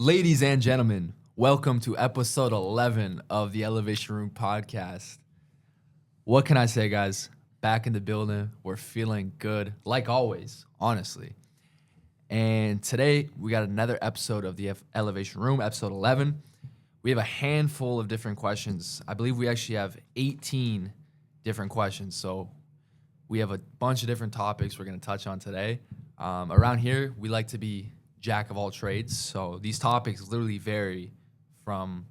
Ladies and gentlemen, welcome to episode 11 of the Elevation Room podcast. What can I say, guys? Back in the building. We're feeling good, like always, honestly. And today, we got another episode of the Elevation Room, episode 11. We have a handful of different questions. I believe we actually have 18 different questions. So we have a bunch of different topics we're going to touch on today. Around here, we like to be jack of all trades. So these topics literally vary from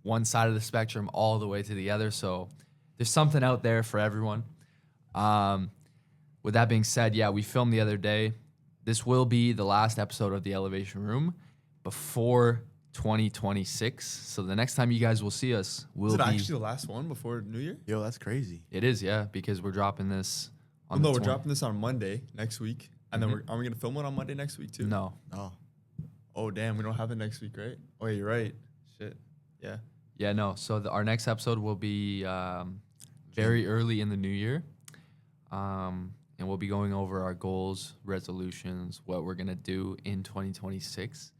one side of the spectrum all the way to the other. So there's something out there for everyone. With that being said, we filmed the other day. This will be the last episode of the Elevation Room before 2026. So the next time you guys will see us will be... Is it actually the last one before New Year? Yo, that's crazy. It is, because we're dropping this on we're dropping this on Monday next week. And then are we going to film it on Monday next week too? No. Oh, damn. We don't have it next week, right? Oh, yeah, you're right. Shit. Yeah. Yeah, no. So our next episode will be very early in the new year. And we'll be going over our goals, resolutions, what we're going to do in 2026.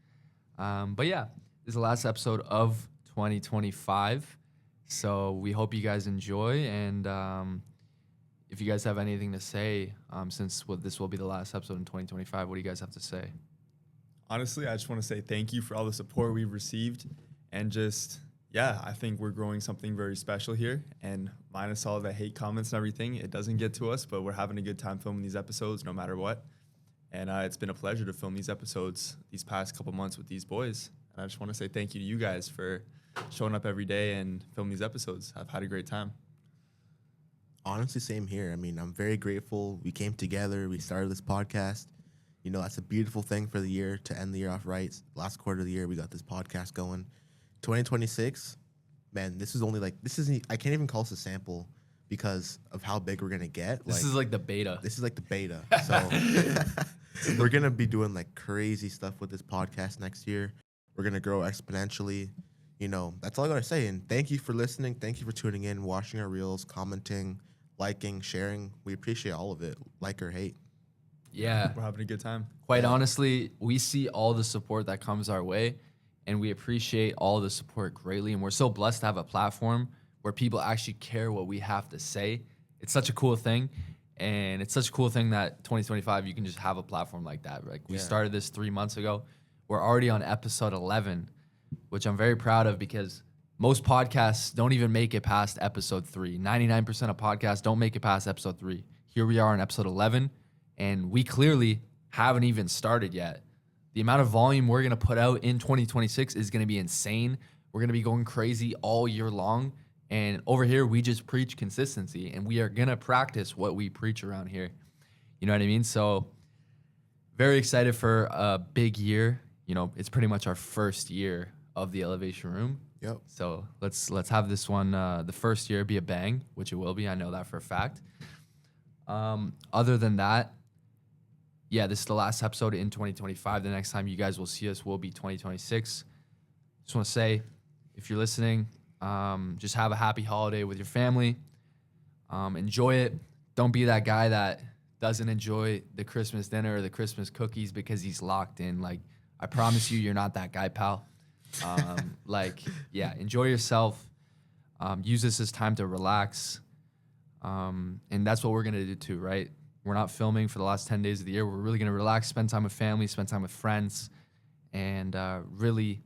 But yeah, this is the last episode of 2025. So we hope you guys enjoy. And if you guys have anything to say, since this will be the last episode in 2025, what do you guys have to say? Honestly, I just want to say thank you for all the support we've received. And just, I think we're growing something very special here. And minus all the hate comments and everything, it doesn't get to us, but we're having a good time filming these episodes no matter what. And it's been a pleasure to film these episodes these past couple months with these boys. And I just want to say thank you to you guys for showing up every day and filming these episodes. I've had a great time. Honestly, same here. I mean, I'm very grateful. We came together. We started this podcast. You know, that's a beautiful thing for the year, to end the year off right. Last quarter of the year, we got this podcast going. 2026, man, I can't even call this a sample because of how big we're going to get. This is like the beta. This is like the beta. So we're going to be doing like crazy stuff with this podcast next year. We're going to grow exponentially. You know, that's all I got to say. And thank you for listening. Thank you for tuning in, watching our reels, commenting, liking, sharing. We appreciate all of it, like or hate. Yeah. We're having a good time. Quite honestly, we see all the support that comes our way, and we appreciate all the support greatly. And we're so blessed to have a platform where people actually care what we have to say. It's such a cool thing. And it's such a cool thing that 2025, you can just have a platform like that. Like we started this 3 months ago. We're already on episode 11, which I'm very proud of because most podcasts don't even make it past episode 3. 99% of podcasts don't make it past episode 3. Here we are on episode 11, and we clearly haven't even started yet. The amount of volume we're going to put out in 2026 is going to be insane. We're going to be going crazy all year long. And over here, we just preach consistency, and we are going to practice what we preach around here. You know what I mean? So very excited for a big year. You know, it's pretty much our first year of the Elevation Room. Yep. So let's have this one, the first year, be a bang, which it will be. I know that for a fact. Other than that, this is the last episode in 2025. The next time you guys will see us will be 2026. Just want to say, if you're listening, just have a happy holiday with your family. Enjoy it. Don't be that guy that doesn't enjoy the Christmas dinner or the Christmas cookies because he's locked in. Like, I promise you're not that guy, pal. Enjoy yourself. Use this as time to relax. And that's what we're going to do too, right? We're not filming for the last 10 days of the year. We're really going to relax, spend time with family, spend time with friends, and really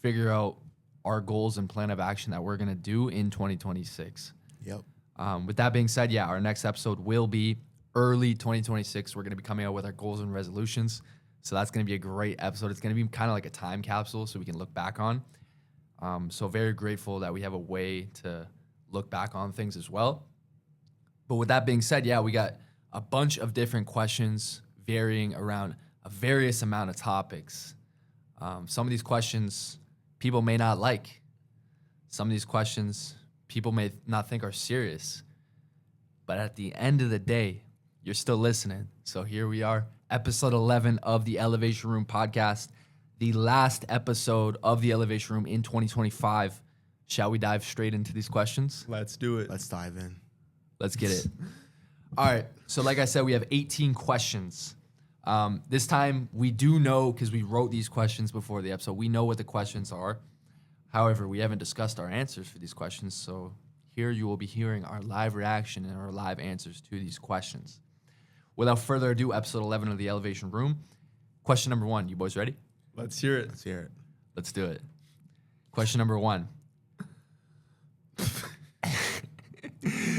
figure out our goals and plan of action that we're going to do in 2026. Yep. With that being said, our next episode will be early 2026. We're going to be coming out with our goals and resolutions. So that's going to be a great episode. It's going to be kind of like a time capsule so we can look back on. So very grateful that we have a way to look back on things as well. But with that being said, we got a bunch of different questions varying around a various amount of topics. Some of these questions people may not like. Some of these questions people may not think are serious. But at the end of the day, you're still listening. So here we are. Episode 11 of the Elevation Room podcast, the last episode of the Elevation Room in 2025. Shall we dive straight into these questions? Let's do it. Let's dive in. Let's get it. All right. So like I said, we have 18 questions. This time we do know, because we wrote these questions before the episode, we know what the questions are. However, we haven't discussed our answers for these questions, so here you will be hearing our live reaction and our live answers to these questions. Without further ado, episode 11 of the Elevation Room. Question number 1. You boys ready? Let's hear it. Let's hear it. Let's do it. Question number 1.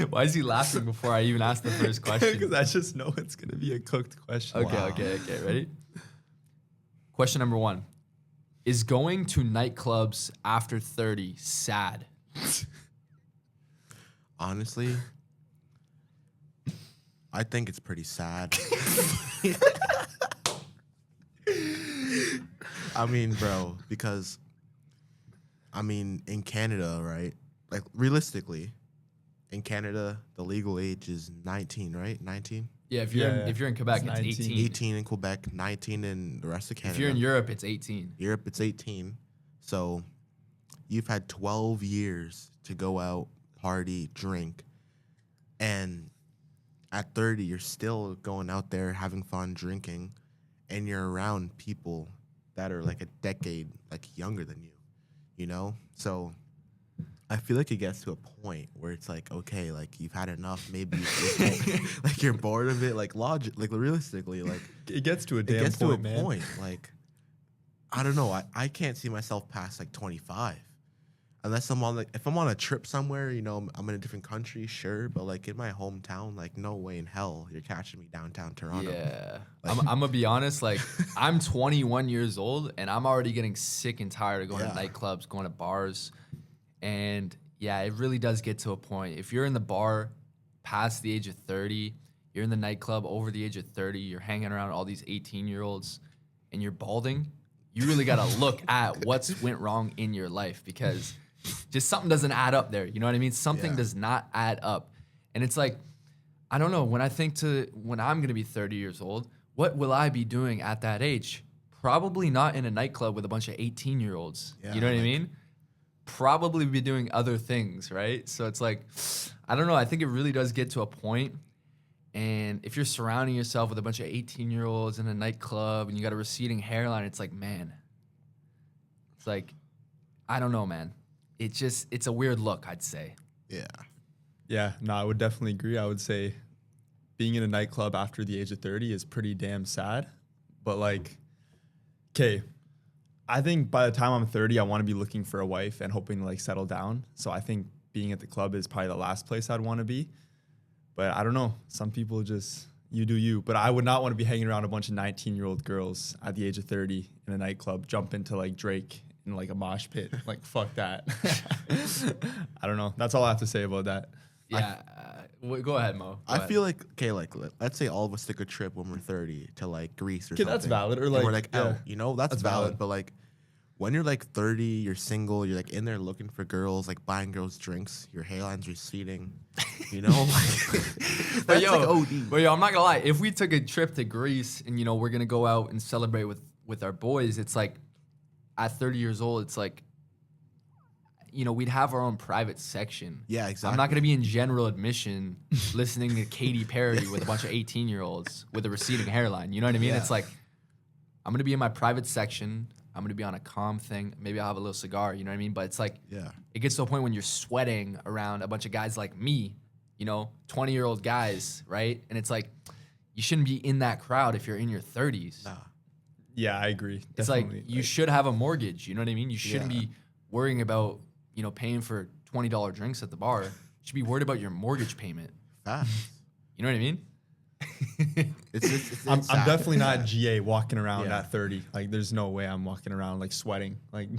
Why is he laughing before I even ask the first question? Because I just know it's going to be a cooked question. Okay, Wow. okay. Ready? Question number 1. Is going to nightclubs after 30 sad? Honestly, I think it's pretty sad. I mean, bro, because in Canada, right? Like realistically, in Canada, the legal age is 19, right? 19? Yeah, if you're in Quebec, It's it's 19. 18. 18 in Quebec, 19 in the rest of Canada. If you're in Europe, it's 18. Europe, it's 18. So you've had 12 years to go out, party, drink. And at 30, you're still going out there having fun, drinking. And you're around people that are like a decade like younger than you, you know? So I feel like it gets to a point where it's like, okay, like you've had enough. Maybe like you're bored of it. Like realistically, like It gets to a it damn gets point, to a man. point. Like I don't know. I can't see myself past like 25, unless I'm on if I'm on a trip somewhere. You know, I'm in a different country, sure, but like in my hometown, like no way in hell you're catching me downtown Toronto. Yeah. I'm gonna be honest, like I'm 21 years old and I'm already getting sick and tired of going to nightclubs, going to bars. And yeah, it really does get to a point. If you're in the bar past the age of 30, you're in the nightclub over the age of 30, you're hanging around all these 18-year-olds and you're balding, you really got to look at what's went wrong in your life, because just something doesn't add up there. You know what I mean? Something does not add up. And it's like, I don't know, when I think to when I'm going to be 30 years old, what will I be doing at that age? Probably not in a nightclub with a bunch of 18-year-olds. Yeah, you know what I like- mean? Probably be doing other things, right? So it's like, I don't know. I think it really does get to a point. And if you're surrounding yourself with a bunch of 18-year-olds in a nightclub and you got a receding hairline, it's like, man, it's like, I don't know, man. It's a weird look, I'd say. Yeah. Yeah, no, I would definitely agree. I would say being in a nightclub after the age of 30 is pretty damn sad. But like, okay, I think by the time I'm 30, I want to be looking for a wife and hoping to like settle down. So I think being at the club is probably the last place I'd want to be. But I don't know. Some people just, you do you. But I would not want to be hanging around a bunch of 19-year-old girls at the age of 30 in a nightclub, jump into like Drake in like a mosh pit. Like, fuck that. I don't know. That's all I have to say about that. Yeah. Go ahead, Mo. Go I ahead. feel like, okay, like let's say all of us take a trip when we're 30 to like Greece or something. that's valid. Or And like, we're like yeah, out, you know, that's valid. valid. But like when you're like 30, you're single, you're like in there looking for girls, like buying girls drinks, your hairline's receding, you know? Like, But that's like OD. But yo, I'm not gonna lie. If we took a trip to Greece and we're gonna go out and celebrate with our boys, it's like at 30 years old, it's like we'd have our own private section. Yeah, exactly. I'm not gonna be in general admission listening to Katy Perry with a bunch of 18-year-olds with a receding hairline. You know what I mean? Yeah. It's like I'm gonna be in my private section. I'm gonna be on a calm thing. Maybe I'll have a little cigar. You know what I mean? But it's like it gets to a point when you're sweating around a bunch of guys like me. 20-year-old guys, right? And it's like, you shouldn't be in that crowd if you're in your 30s. Nah. Yeah, I agree. It's Definitely. like, you should have a mortgage. You know what I mean? You shouldn't Yeah. be worrying about, paying for $20 drinks at the bar. You should be worried about your mortgage payment. Fast. You know what I mean? I'm sad. definitely It's not sad. GA walking around Yeah. at 30. Like, there's no way I'm walking around like sweating. Like,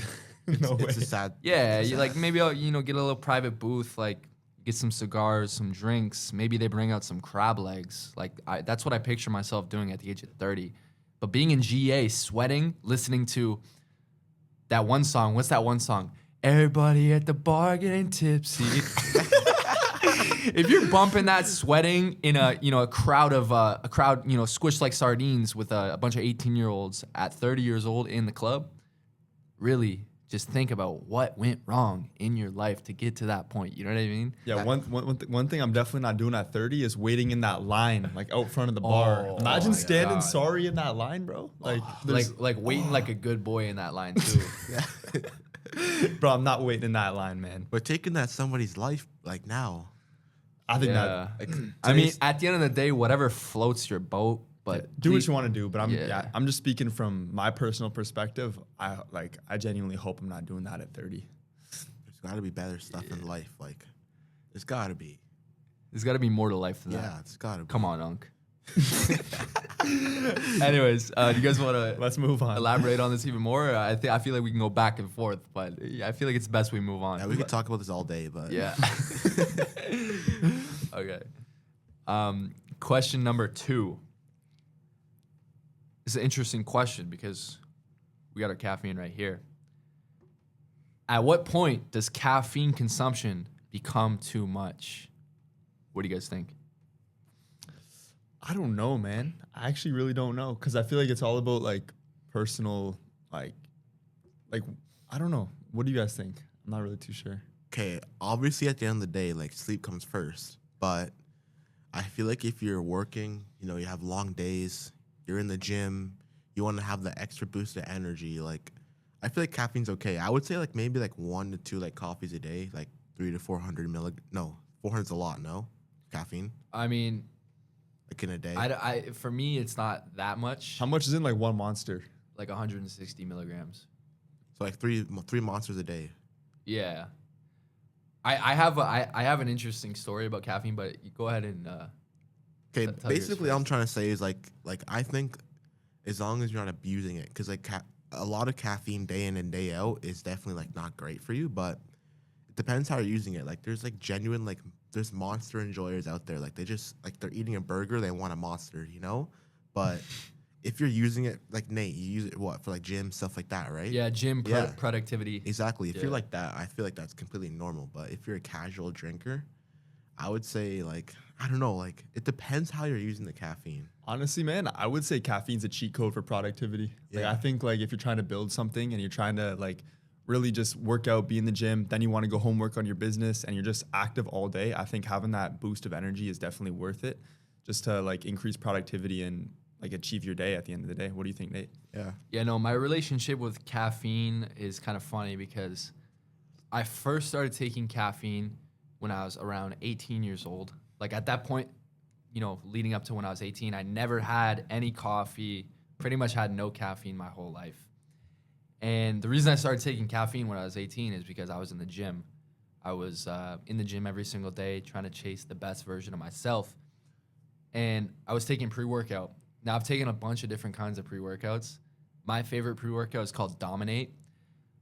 no way. It's a sad. Yeah, it's you sad. like maybe I'll, get a little private booth, like get some cigars, some drinks. Maybe they bring out some crab legs. Like that's what I picture myself doing at the age of 30. But being in GA, sweating, listening to that one song. What's that one song? Everybody at the bar getting tipsy. If you're bumping that, sweating in a crowd squished like sardines with a bunch of 18-year-olds at 30 years old in the club, really, just think about what went wrong in your life to get to that point. You know what I mean? Yeah, one thing I'm definitely not doing at 30 is waiting in that line, like out front of the bar. Oh Imagine my standing God. sorry in that line, bro. Like, there's, Like waiting like a good boy in that line too. bro, I'm not waiting in that line, man. We're taking that somebody's life like now. I think Yeah. that. I mean, at the end of the day, whatever floats your boat, but do what you want to do, but Yeah. I'm just speaking from my personal perspective. I genuinely hope I'm not doing that at 30. There's got to be better stuff in life. Like, there's got to be. there's got to be more to life than Yeah, that. it's got to be. Come on, Unc. Anyways, do you guys want to Let's move on. elaborate on this even more? I feel like we can go back and forth, but I feel like it's best we move on. Yeah, we could talk about this all day, but Yeah. Okay. Question number 2. It's an interesting question because we got our caffeine right here. At what point does caffeine consumption become too much? What do you guys think? I don't know, man. I actually really don't know because I feel like it's all about like personal, like I don't know. What do you guys think? I'm not really too sure. okay, obviously at the end of the day, like sleep comes first. But I feel like if you're working, you know, you have long days, you're in the gym, you want to have the extra boost of energy. Like, I feel like caffeine's okay. I would say like maybe like 1 to 2 like coffees a day, like 300 to 400 No, 400's a lot. No, caffeine I mean, like in a day. for me, it's not that much. How much is in like one monster? Like 160 milligrams. So like three monsters a day. Yeah. I have an interesting story about caffeine, but you go ahead and Okay, tell yours basically, all I'm first. trying to say is like I think as long as you're not abusing it, because like a lot of caffeine day in and day out is definitely like not great for you, but it depends how you're using it. Like there's like genuine like there's monster enjoyers out there. Like they just like they're eating a burger, they want a monster, you know? But if you're using it like Nate, you use it what for like gym stuff like that, right? Yeah, gym Yeah. productivity. Exactly. If Yeah. you're like that, I feel like that's completely normal. But if you're a casual drinker, I would say like I don't know, like it depends how you're using the caffeine. Honestly, man, I would say caffeine's a cheat code for productivity. Like Yeah. I think like if you're trying to build something and you're trying to like really just work out, be in the gym, then you want to go home work on your business and you're just active all day, I think having that boost of energy is definitely worth it just to like increase productivity and like achieve your day at the end of the day. What do you think, Nate? Yeah. Yeah, no, my relationship with caffeine is kind of funny because I first started taking caffeine when I was around 18 years old. Like at that point, you know, leading up to when I was 18, I never had any coffee, pretty much had no caffeine my whole life. And the reason I started taking caffeine when I was 18 is because I was in the gym. I was in the gym every single day trying to chase the best version of myself. And I was taking pre-workout. Now, I've taken a bunch of different kinds of pre-workouts. My favorite pre-workout is called Dominate.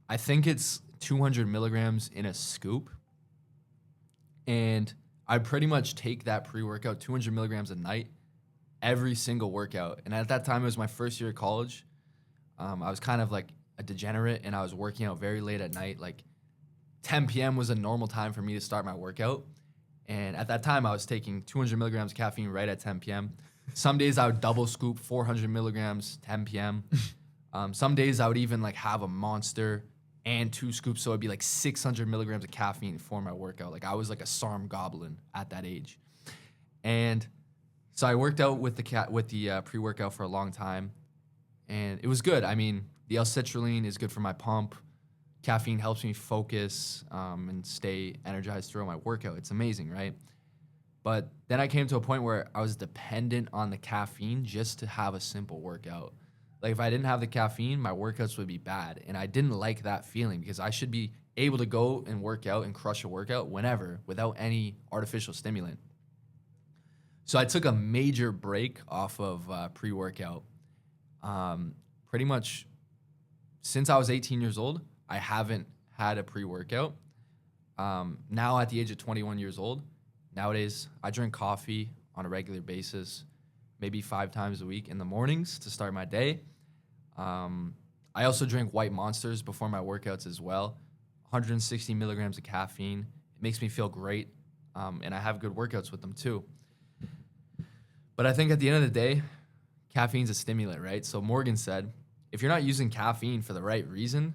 I think it's 200 milligrams in a scoop. And I pretty much take that pre-workout, 200 milligrams a night, every single workout. And at that time, it was my first year of college. I was kind of like a degenerate, and I was working out very late at night. Like 10 p.m. was a normal time for me to start my workout. And at that time, I was taking 200 milligrams of caffeine right at 10 p.m. Some days I would double scoop 400 milligrams 10 p.m. Some days I would even like have a monster and 2 scoops, so it'd be like 600 milligrams of caffeine for my workout. Like I was like a SARM goblin at that age. And so I worked out with the pre-workout for a long time, and it was good. I mean, the L-citrulline is good for my pump. Caffeine helps me focus and stay energized throughout my workout. It's amazing, right? But then I came to a point where I was dependent on the caffeine just to have a simple workout. Like if I didn't have the caffeine, my workouts would be bad. And I didn't like that feeling because I should be able to go and work out and crush a workout whenever without any artificial stimulant. So I took a major break off of pre-workout. Pretty much since I was 18 years old, I haven't had a pre-workout. Now at the age of 21 years old, nowadays I drink coffee on a regular basis, maybe 5 times a week in the mornings to start my day. I also drink white monsters before my workouts as well. 160 milligrams of caffeine. It makes me feel great, and I have good workouts with them too. But I think at the end of the day, caffeine's a stimulant, right? So Morgan said, if you're not using caffeine for the right reason,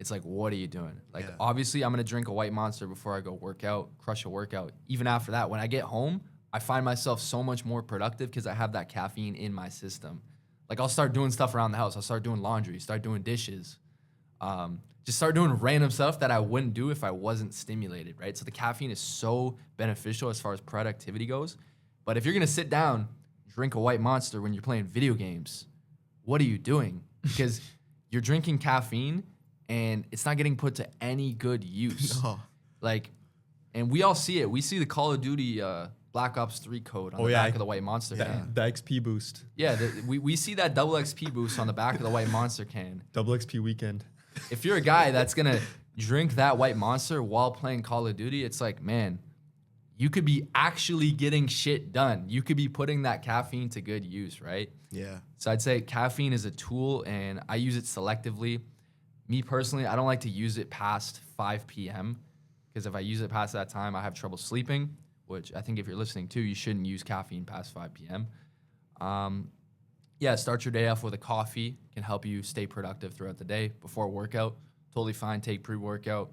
it's like, what are you doing? Like, Yeah. obviously, I'm going to drink a white monster before I go work out, crush a workout. Even after that, when I get home, I find myself so much more productive because I have that caffeine in my system. Like, I'll start doing stuff around the house. I'll start doing laundry, start doing dishes, just start doing random stuff that I wouldn't do if I wasn't stimulated, right? So the caffeine is so beneficial as far as productivity goes. But if you're going to sit down, drink a white monster when you're playing video games, what are you doing? Because you're drinking caffeine and it's not getting put to any good use. No. Like, and we all see it. We see the Call of Duty Black Ops 3 code on the back of the white monster can. The XP boost. Yeah, we see that double XP boost on the back of the white monster can. Double XP weekend. If you're a guy that's going to drink that white monster while playing Call of Duty, it's like, man, you could be actually getting shit done. You could be putting that caffeine to good use, right? Yeah. So I'd say caffeine is a tool, and I use it selectively. Me personally, I don't like to use it past 5 p.m. because if I use it past that time, I have trouble sleeping, which I think if you're listening to, you shouldn't use caffeine past 5 p.m. Yeah, start your day off with a coffee. Can help you stay productive throughout the day. Before a workout, totally fine. Take pre-workout.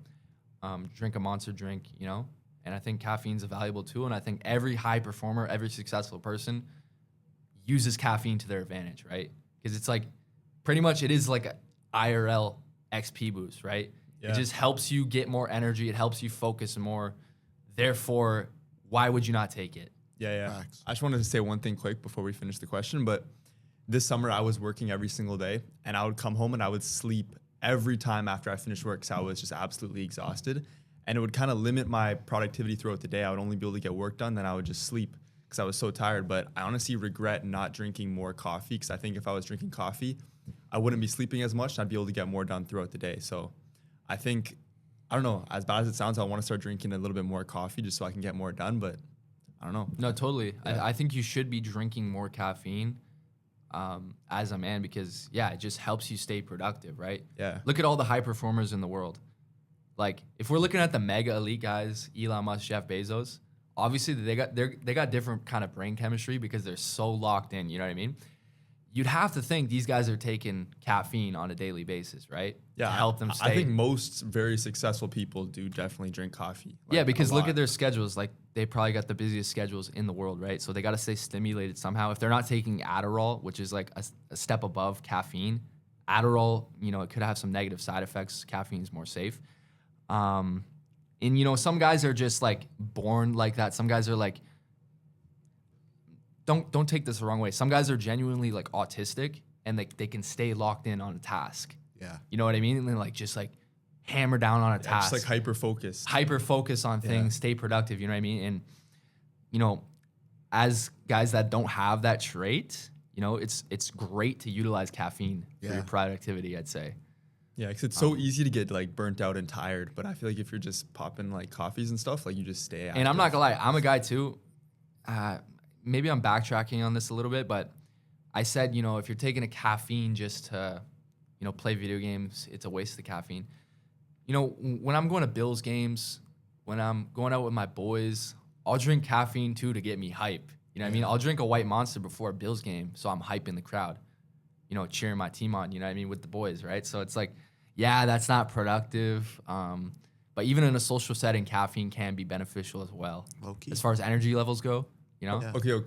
Drink a monster drink, you know? And I think caffeine's a valuable tool, and I think every high performer, every successful person uses caffeine to their advantage, right? Because it's like, pretty much it is like a IRL XP boost, right? Yeah. It just helps you get more energy. It helps you focus more. Therefore, why would you not take it? Yeah. Facts. I just wanted to say one thing quick before we finish the question, but this summer I was working every single day, and I would come home and I would sleep every time after I finished work, so I was just absolutely exhausted. And it would kind of limit my productivity throughout the day. I would only be able to get work done, then I would just sleep because I was so tired. But I honestly regret not drinking more coffee, because I think if I was drinking coffee, I wouldn't be sleeping as much and I'd be able to get more done throughout the day. So I think, I don't know, as bad as it sounds, I want to start drinking a little bit more coffee just so I can get more done, but I don't know. No, totally. Yeah. I think you should be drinking more caffeine as a man because, yeah, it just helps you stay productive, right? Yeah. Look at all the high performers in the world. Like, if we're looking at the mega elite guys, Elon Musk, Jeff Bezos, obviously they got different kind of brain chemistry because they're so locked in, you know what I mean? You'd have to think these guys are taking caffeine on a daily basis, right? Yeah, To help them stay. I think most very successful people do definitely drink coffee. Yeah, like, because a look lot. at their schedules. Like, they probably got the busiest schedules in the world, right? So they got to stay stimulated somehow. If they're not taking Adderall, which is like a step above caffeine, Adderall, you know, it could have some negative side effects. Caffeine's more safe. And, you know, some guys are just like born like that. Some guys are like, don't take this the wrong way. Some guys are genuinely like autistic and they can stay locked in on a task. Yeah. You know what I mean? And then like just like hammer down on a Yeah, task. just like hyper focused. Hyper focus on things, stay productive, you know what I mean? And, you know, as guys that don't have that trait, you know, it's great to utilize caffeine for Yeah. your productivity, I'd say. Yeah, because it's so easy to get like burnt out and tired, but I feel like if you're just popping like coffees and stuff, like you just stay active. And I'm not gonna lie, I'm a guy too. Maybe I'm backtracking on this a little bit, but I said, you know, if you're taking a caffeine just to, you know, play video games, it's a waste of caffeine. You know, when I'm going to Bills games, when I'm going out with my boys, I'll drink caffeine too to get me hype. You know what I mean? I'll drink a white monster before a Bills game, so I'm hyping the crowd, you know, cheering my team on, you know what I mean, with the boys, right? So it's like, yeah, that's not productive. But even in a social setting, caffeine can be beneficial as well. Low-key. As far as energy levels go, you know? Yeah. Okay, a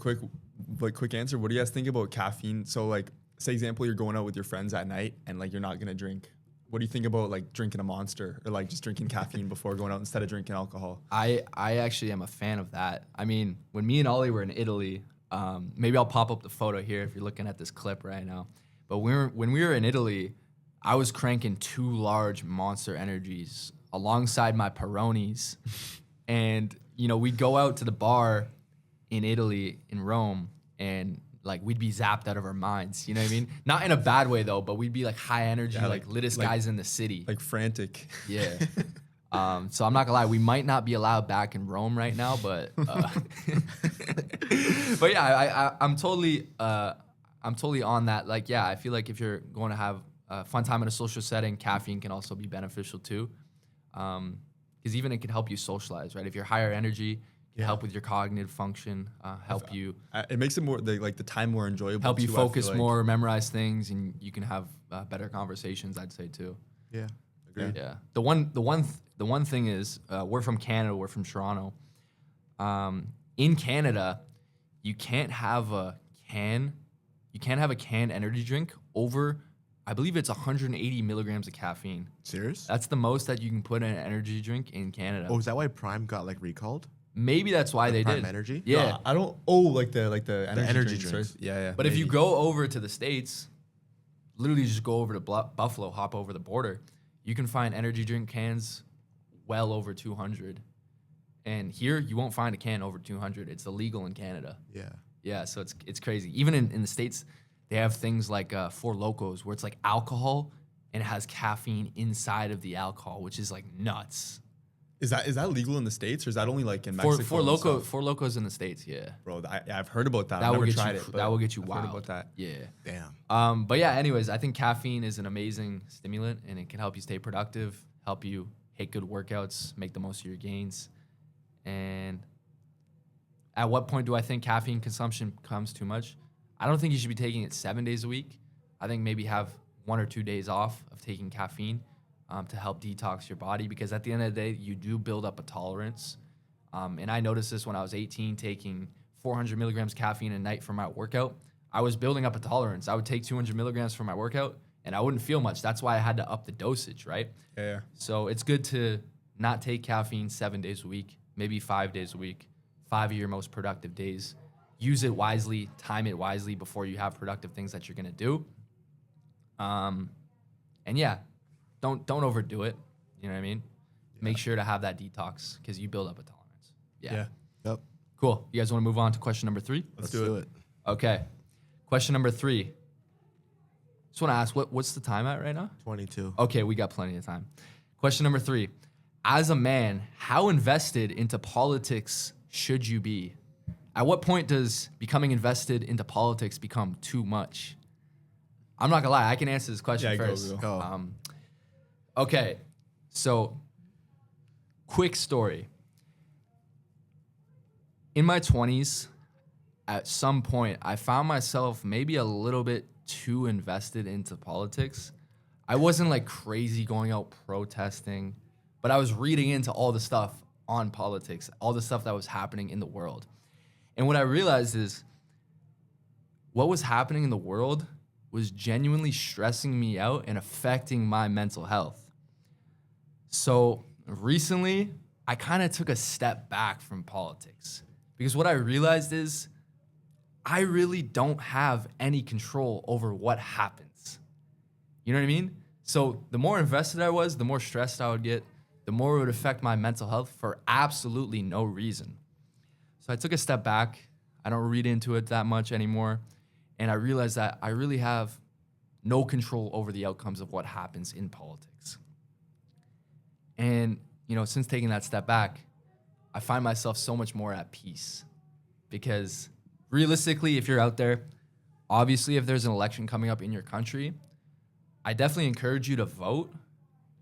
quick answer. What do you guys think about caffeine? So like, say example, you're going out with your friends at night and like you're not gonna drink. What do you think about like drinking a monster or like just drinking caffeine before going out instead of drinking alcohol? I actually am a fan of that. I mean, when me and Ollie were in Italy, maybe I'll pop up the photo here if you're looking at this clip right now. But when we were in Italy, I was cranking 2 large Monster Energies alongside my Peronis. And, you know, we'd go out to the bar in Italy, in Rome, and like we'd be zapped out of our minds. You know what I mean? Not in a bad way though, but we'd be like high energy, Yeah, like littest guys in the city. Like frantic. Yeah. So I'm not gonna lie, we might not be allowed back in Rome right now, but but yeah, I'm totally on that. Like, yeah, I feel like if you're going to have a fun time in a social setting, caffeine can also be beneficial too, because even it can help you socialize, right? If you're higher energy, it can help with your cognitive function, help you It makes it more the time more enjoyable. help you too, I feel focus like. more, memorize things, and you can have better conversations, I'd say too. Yeah. Agreed. Yeah. The one thing is, we're from Canada. We're from Toronto. In Canada, you can't have a can. You can't have a canned energy drink over, I believe it's 180 milligrams of caffeine. Serious? That's the most that you can put in an energy drink in Canada. Oh, is that why Prime got like recalled? Maybe that's why they Prime did. Energy? Yeah. No, I don't. Oh, like the energy drinks, drinks. right? Yeah. But if you maybe. go over to the States, literally just go over to Buffalo, hop over the border, you can find energy drink cans well over 200. And here, you won't find a can over 200. It's illegal in Canada. Yeah. Yeah, so it's crazy. Even in the States, they have things like Four Locos, where it's like alcohol and it has caffeine inside of the alcohol, which is like nuts. Is that legal in the States, or is that only like in Four, Mexico? Four and Loco, stuff? Four Locos in the States, yeah. Bro, I've heard about that. That I've will never get tried you. it. but That will get you I've wild. heard about that. Yeah. Damn. But yeah, anyways, I think caffeine is an amazing stimulant and it can help you stay productive, help you hit good workouts, make the most of your gains. And at what point do I think caffeine consumption becomes too much? I don't think you should be taking it 7 days a week. I think maybe have 1 or 2 days off of taking caffeine to help detox your body, because at the end of the day, you do build up a tolerance. And I noticed this when I was 18, taking 400 milligrams caffeine a night for my workout. I was building up a tolerance. I would take 200 milligrams for my workout, and I wouldn't feel much. That's why I had to up the dosage, right? Yeah. So it's good to not take caffeine 7 days a week, maybe 5 days a week, 5 of your most productive days. Use it wisely, time it wisely before you have productive things that you're gonna do. And yeah, don't overdo it. You know what I mean? Yeah. Make sure to have that detox because you build up a tolerance. Yeah. Yep. Cool. You guys want to move on to question number 3? Let's do it. Okay. Question number 3. Just want to ask, what's the time at right now? 22. Okay, we got plenty of time. Question number 3. As a man, how invested into politics should you be? At what point does becoming invested into politics become too much? I'm not gonna lie, I can answer this question first. Go. Okay, so quick story. In my 20s, at some point, I found myself maybe a little bit too invested into politics. I wasn't like crazy going out protesting, but I was reading into all the stuff on politics, all the stuff that was happening in the world. And what I realized is what was happening in the world was genuinely stressing me out and affecting my mental health. So recently, I kind of took a step back from politics because what I realized is I really don't have any control over what happens. You know what I mean? So the more invested I was, the more stressed I would get, the more it would affect my mental health for absolutely no reason. So I took a step back. I don't read into it that much anymore. And I realized that I really have no control over the outcomes of what happens in politics. And, you know, since taking that step back, I find myself so much more at peace. Because realistically, if you're out there, obviously if there's an election coming up in your country, I definitely encourage you to vote.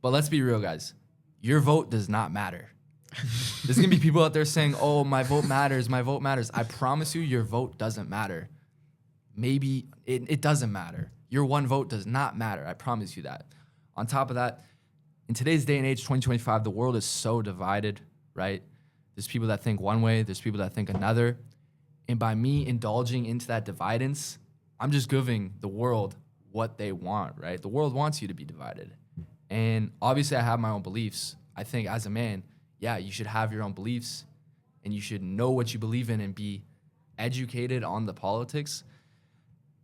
But let's be real, guys. Your vote does not matter. There's going to be people out there saying, oh, my vote matters, my vote matters. I promise you, your vote doesn't matter. Maybe it doesn't matter. Your one vote does not matter. I promise you that. On top of that, in today's day and age, 2025, the world is so divided, right? There's people that think one way, there's people that think another. And by me indulging into that dividance, I'm just giving the world what they want, right? The world wants you to be divided. And obviously I have my own beliefs. I think as a man, yeah, you should have your own beliefs and you should know what you believe in and be educated on the politics.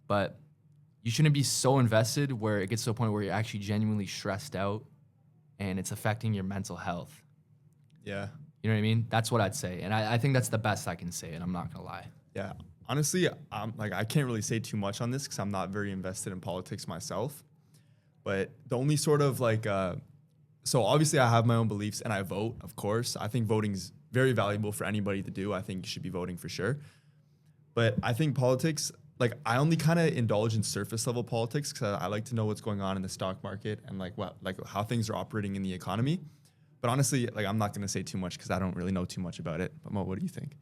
But you shouldn't be so invested where it gets to a point where you're actually genuinely stressed out and it's affecting your mental health. Yeah. You know what I mean? That's what I'd say. And I think that's the best I can say, and I'm not going to lie. Yeah. Honestly, I can't really say too much on this because I'm not very invested in politics myself. But the only sort of so obviously I have my own beliefs and I vote, of course. I think voting is very valuable for anybody to do. I think you should be voting for sure. But I think politics, I only kind of indulge in surface level politics because I like to know what's going on in the stock market and how things are operating in the economy. But honestly, I'm not going to say too much because I don't really know too much about it. But Mo, what do you think?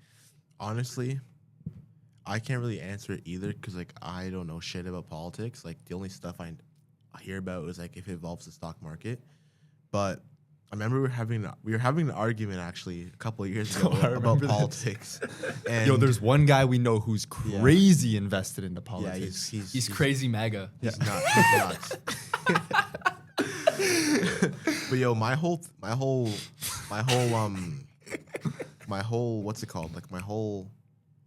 Honestly, I can't really answer it either because I don't know shit about politics. The only stuff I hear about is if it involves the stock market. But I remember we were having an argument actually a couple of years ago Oh, I about remember this. politics. And Yo, there's one guy we know who's crazy invested into yeah, politics. He's crazy MAGA. He's nuts. But yo, my whole what's it called? Like my whole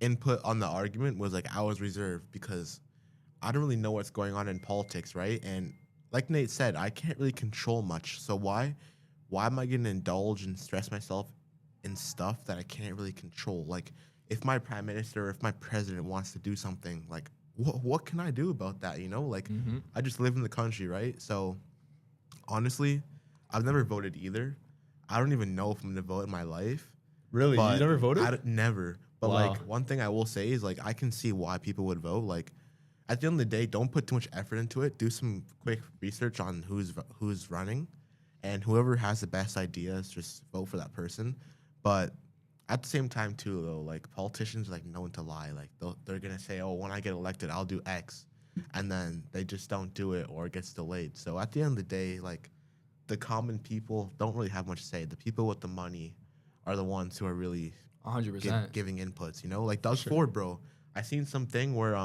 input on the argument was like I was reserved because I don't really know what's going on in politics, right? And like Nate said, I can't really control much. So why am I gonna indulge and stress myself in stuff that I can't really control? Like if my prime minister or if my president wants to do something, like what can I do about that? You know, like I just live in the country, right? So honestly, I've never voted either. I don't even know if I'm gonna vote in my life. Really? But You never voted? Never. But Wow. like one thing I will say is like I can see why people would vote. Like at the end of the day, don't put too much effort into it. Do some quick research on who's running, and whoever has the best ideas, just vote for that person. But at the same time too, though, like politicians are like known to lie. Like they're gonna say, "Oh, when I get elected, I'll do X," and then they just don't do it or it gets delayed. So at the end of the day, like the common people don't really have much to say. The people with the money are the ones who are really 100%. giving inputs. You know, like Doug Ford, bro. I seen something where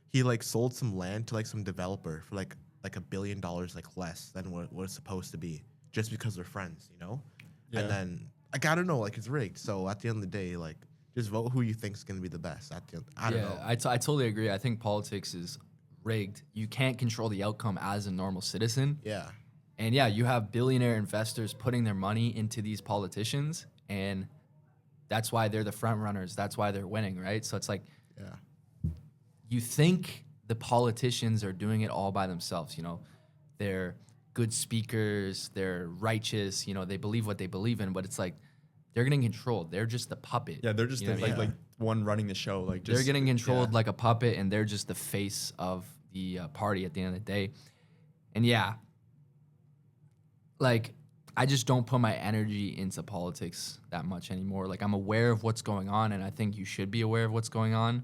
he like sold some land to like some developer for like $1 billion like less than what it's supposed to be just because they're friends, you know? Yeah. And then like I don't know, like it's rigged. So at the end of the day, like just vote who you think is gonna be the best. At the end, I don't know. I totally agree. I think politics is rigged. You can't control the outcome as a normal citizen. Yeah. And yeah, you have billionaire investors putting their money into these politicians, and that's why they're the front runners. That's why they're winning, right? So it's like Yeah. you think the politicians are doing it all by themselves, you know. They're good speakers, they're righteous, you know, they believe what they believe in, but it's like they're getting controlled. They're just the puppet. Yeah, they're just you know what I mean? like one running the show. Like just, They're getting controlled like a puppet, and they're just the face of the party at the end of the day. And yeah, like I just don't put my energy into politics that much anymore. Like I'm aware of what's going on, and I think you should be aware of what's going on.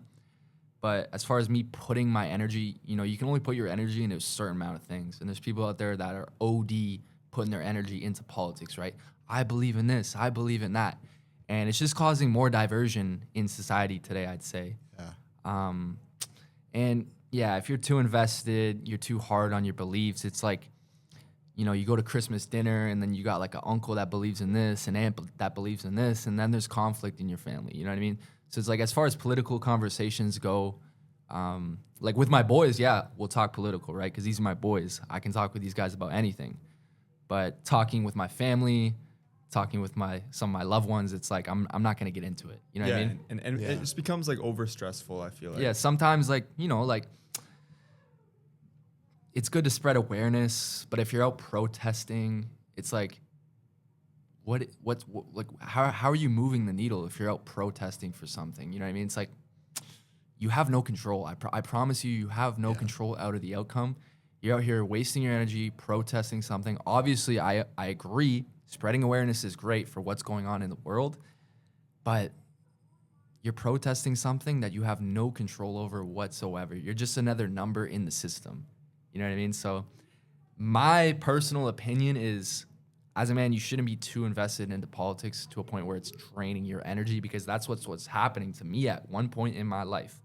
But as far as me putting my energy, you know, you can only put your energy into a certain amount of things. And there's people out there that are OD putting their energy into politics, right? I believe in this, I believe in that. And it's just causing more diversion in society today, I'd say. Yeah. And yeah, if you're too invested, you're too hard on your beliefs, it's like, you know, you go to Christmas dinner and then you got like an uncle that believes in this, an aunt that believes in this, and then there's conflict in your family, you know what I mean? So it's like as far as political conversations go, like with my boys, yeah, we'll talk political, right? Because these are my boys. I can talk with these guys about anything. But talking with my family, talking with some of my loved ones, it's like I'm not gonna get into it. You know what I mean? And it just becomes like over stressful, I feel like. Yeah, sometimes like, you know, like it's good to spread awareness, but if you're out protesting, it's like how are you moving the needle if you're out protesting for something? You know what I mean? It's like you have no control. I promise you have no control out of the outcome. You're out here wasting your energy protesting something. Obviously, I agree. Spreading awareness is great for what's going on in the world, but you're protesting something that you have no control over whatsoever. You're just another number in the system. You know what I mean? So my personal opinion is, as a man, you shouldn't be too invested into politics to a point where it's draining your energy, because that's what's happening to me at one point in my life.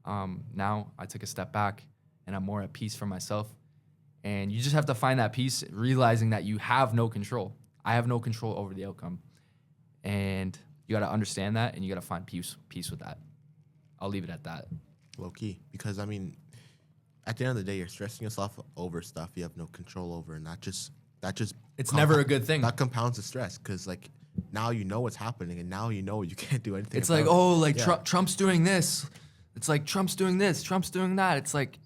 Now I took a step back and I'm more at peace for myself. And you just have to find that peace, realizing that you have no control. I have no control over the outcome. And you got to understand that, and you got to find peace with that. I'll leave it at that. Low key. Because I mean, at the end of the day, you're stressing yourself over stuff you have no control over, and that just It's never a good thing. That compounds the stress, because like now you know what's happening, and now you know you can't do anything. It's like, yeah. Trump's doing this. It's like Trump's doing this. Trump's doing that. It's like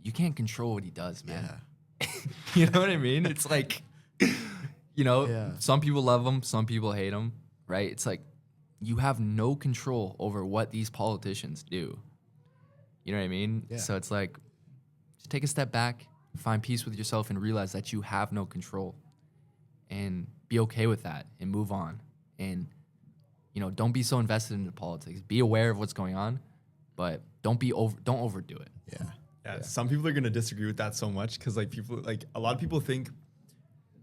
you can't control what he does, man. Yeah. You know what I mean? It's like, you know, Yeah. some people love him, some people hate him, right? It's like you have no control over what these politicians do. You know what I mean? Yeah. So it's like, just take a step back, find peace with yourself, and realize that you have no control. And be okay with that and move on. And, you know, don't be so invested into politics. Be aware of what's going on, but don't overdo it. Yeah. Yeah, some people are gonna disagree with that so much because like a lot of people think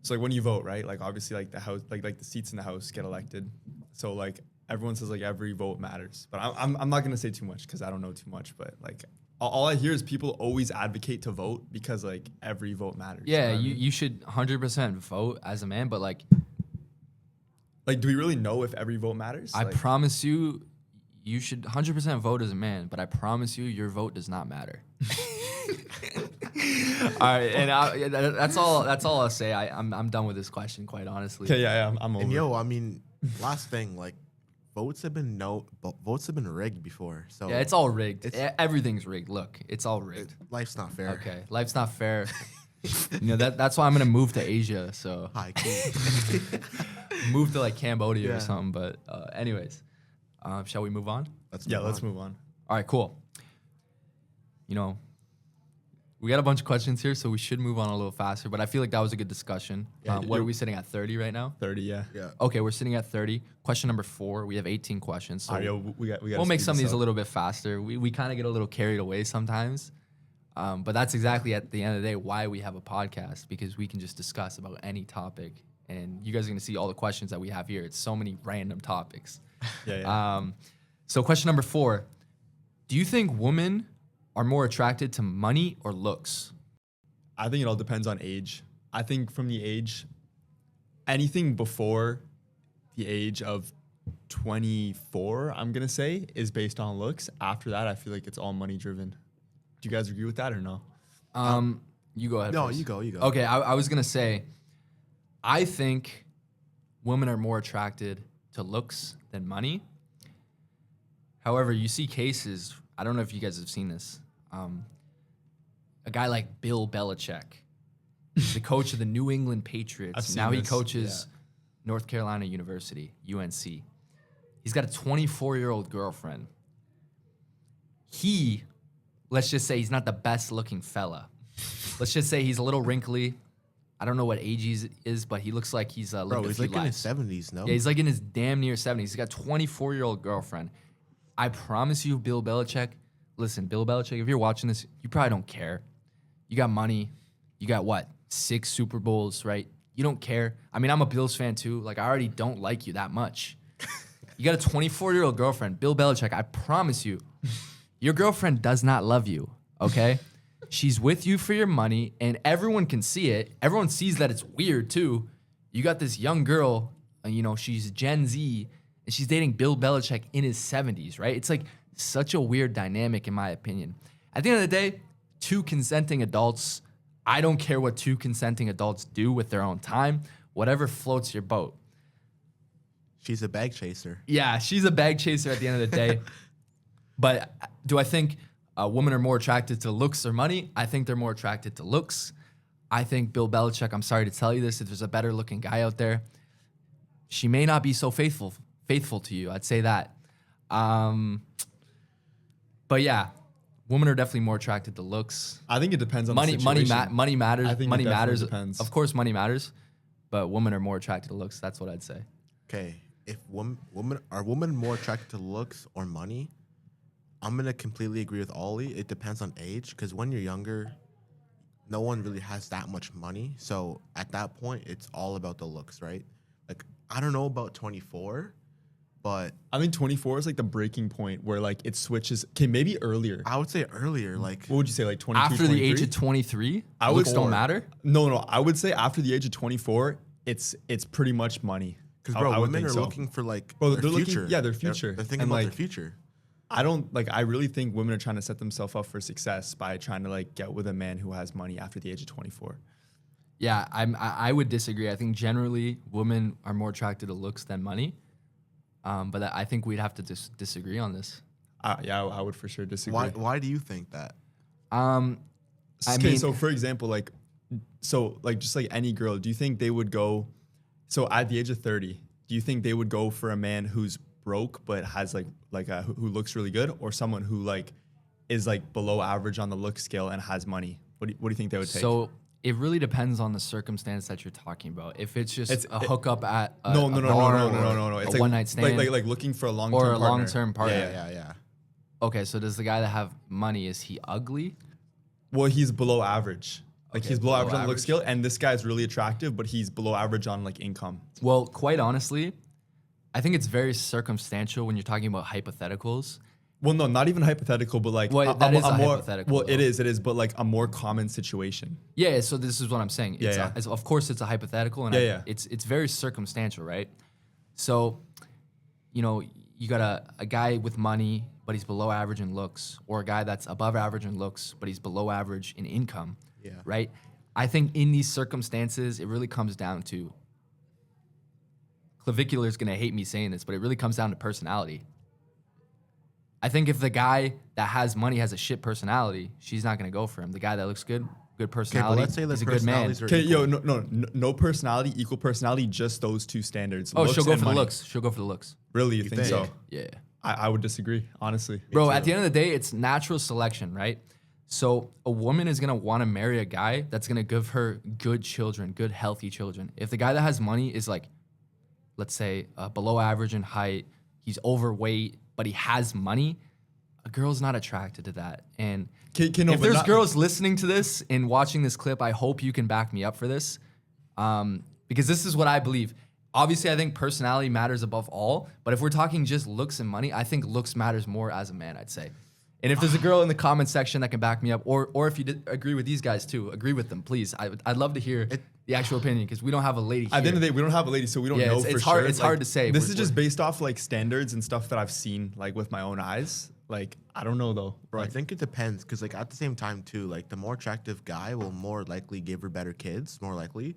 So like when you vote, right? Like obviously like the house, like the seats in the house get elected. So like everyone says like every vote matters. But I'm not gonna say too much because I don't know too much. But like all I hear is people always advocate to vote because like every vote matters. Yeah, know what I mean? you should 100% vote as a man, but like Like, do we really know if every vote matters? I Like, promise you, you should 100% vote as a man, but I promise you, your vote does not matter. All right, and that's all. That's all I'll say. I'm done with this question, quite honestly. okay, yeah, I'm over. And yo, I mean, last thing, like votes have been rigged before. So Yeah, it's all rigged. It's- Everything's rigged. Look, it's all rigged. life's not fair. Okay, life's not fair. That's why I'm gonna move to Asia. So Hi, cool. move to like Cambodia Yeah. or something. But anyways, shall we move on? Let's Let's move on. All right, cool. We got a bunch of questions here, so we should move on a little faster. But I feel like that was a good discussion. Yeah, What are we sitting at, 30 right now? 30, yeah. Yeah. Okay, we're sitting at 30. Question number 4. We have 18 questions. So All right, yo, we got. we'll make some of these a little bit faster. We kind of get a little carried away sometimes. But that's exactly at the end of the day why we have a podcast, because we can just discuss about any topic. And you guys are going to see all the questions that we have here. It's so many random topics. Yeah. So question number 4. Do you think women are more attracted to money or looks? I think it all depends on age. I think from the age, anything before the age of 24, I'm gonna say, is based on looks. After that, I feel like it's all money driven. Do you guys agree with that or no? You go ahead. No, first. you go. Okay, I was gonna say, I think women are more attracted to looks than money. However, you see cases. I don't know if you guys have seen this. A guy like Bill Belichick, the coach of the New England Patriots. I've seen Now he this, coaches North Carolina University, UNC. He's got a 24-year-old girlfriend. Let's just say he's not the best looking fella. Let's just say he's a little wrinkly. I don't know what age he is, but he looks like he's lived Bro, a he's few like in his lives. 70s, no? Yeah, he's like in his damn near 70s. He's got a 24-year-old girlfriend. I promise you, Bill Belichick, listen, Bill Belichick, if you're watching this, you probably don't care. You got money. You got what? 6 Super Bowls, right? You don't care. I mean, I'm a Bills fan too. Like, I already don't like you that much. You got a 24-year-old girlfriend. Bill Belichick, I promise you, your girlfriend does not love you, okay? She's with you for your money, and everyone can see it. Everyone sees that it's weird too. You got this young girl, she's Gen Z, and she's dating Bill Belichick in his 70s, right? It's like such a weird dynamic, in my opinion. At the end of the day, 2 consenting adults, I don't care what 2 consenting adults do with their own time, whatever floats your boat. She's a bag chaser. Yeah, she's a bag chaser at the end of the day. But do I think women are more attracted to looks or money? I think they're more attracted to looks. I think Bill Belichick, I'm sorry to tell you this, if there's a better looking guy out there, she may not be so faithful to you. I'd say that. But yeah, women are definitely more attracted to looks. I think it depends on Money the situation. money matters. I think Money it definitely matters. depends. Of course, money matters, but women are more attracted to looks. That's what I'd say. Okay, if women more attracted to looks or money, I'm gonna completely agree with Ollie. It depends on age, because when you're younger, no one really has that much money. So at that point, it's all about the looks, right? Like, I don't know about 24, but I think 24 is like the breaking point where like it switches. Okay, maybe earlier. I would say earlier, like What would you say, like 22, After the 23? age of 23, I would- looks don't matter. No. I would say after the age of 24, it's pretty much money. because I bro, would women think are so. looking for like Bro, their they're looking- future. yeah, their future. They're thinking And, about their like, future. I really think women are trying to set themselves up for success by trying to like get with a man who has money after the age of 24. Yeah, I would disagree. I think generally women are more attracted to looks than money. But I think we'd have to disagree on this. Yeah, I would for sure disagree. Why do you think that? I Okay, mean, so for example, just like any girl, do you think they would go? So at the age of 30, do you think they would go for a man who's broke but has who looks really good, or someone who like is like below average on the look scale and has money? What do you think they would take? so it really depends on the circumstance that you're talking about. If it's just a hookup at a no. bar It's or a like one-night stand, like looking for a long-term or a partner. long-term partner. Yeah. Okay, so does the guy that have money, is he ugly? Well, he's below average. Like Okay, he's below below average on look average. skill, and this guy's really attractive, but he's below average on like income. Well, quite honestly, I think it's very circumstantial when you're talking about hypotheticals. Well, no, not even hypothetical, but like Well, that is a more, hypothetical, Well, though. it is, but like a more common situation. Yeah, so this is what I'm saying. It's Yeah. of course, it's a hypothetical, and Yeah. it's very circumstantial, right? So, you know, you got a guy with money, but he's below average in looks, or a guy that's above average in looks, but he's below average in income, Yeah. right? I think in these circumstances, it really comes down to, Clavicular is going to hate me saying this, but it really comes down to personality. I think if the guy that has money has a shit personality, she's not going to go for him. The guy that looks good personality, let's say their he's a good man. personalities are Okay, yo, equal. no personality, equal personality, just those two standards. Oh, looks she'll go and for the money. looks. She'll go for the looks. Really, you think so? Yeah. I would disagree, honestly. Bro, at the end of the day, it's natural selection, right? So a woman is gonna want to marry a guy that's gonna give her good children, good healthy children. If the guy that has money is like, let's say, below average in height, he's overweight, but he has money, a girl's not attracted to that. And No, if but there's not- girls listening to this and watching this clip, I hope you can back me up for this, because this is what I believe. Obviously, I think personality matters above all, but if we're talking just looks and money, I think looks matters more as a man, I'd say. And if there's a girl in the comment section that can back me up, or if you agree with these guys too, agree with them, please. I'd love to hear the actual opinion, because we don't have a lady here. At the end of the day, we don't have a lady, so we don't Yeah, know it's for hard- sure. it's hard to say. This We're- is just based off like standards and stuff that I've seen like with my own eyes. Like I don't know though. Bro, I Like, think it depends because, like, at the same time too, like the more attractive guy will more likely give her better kids, more likely,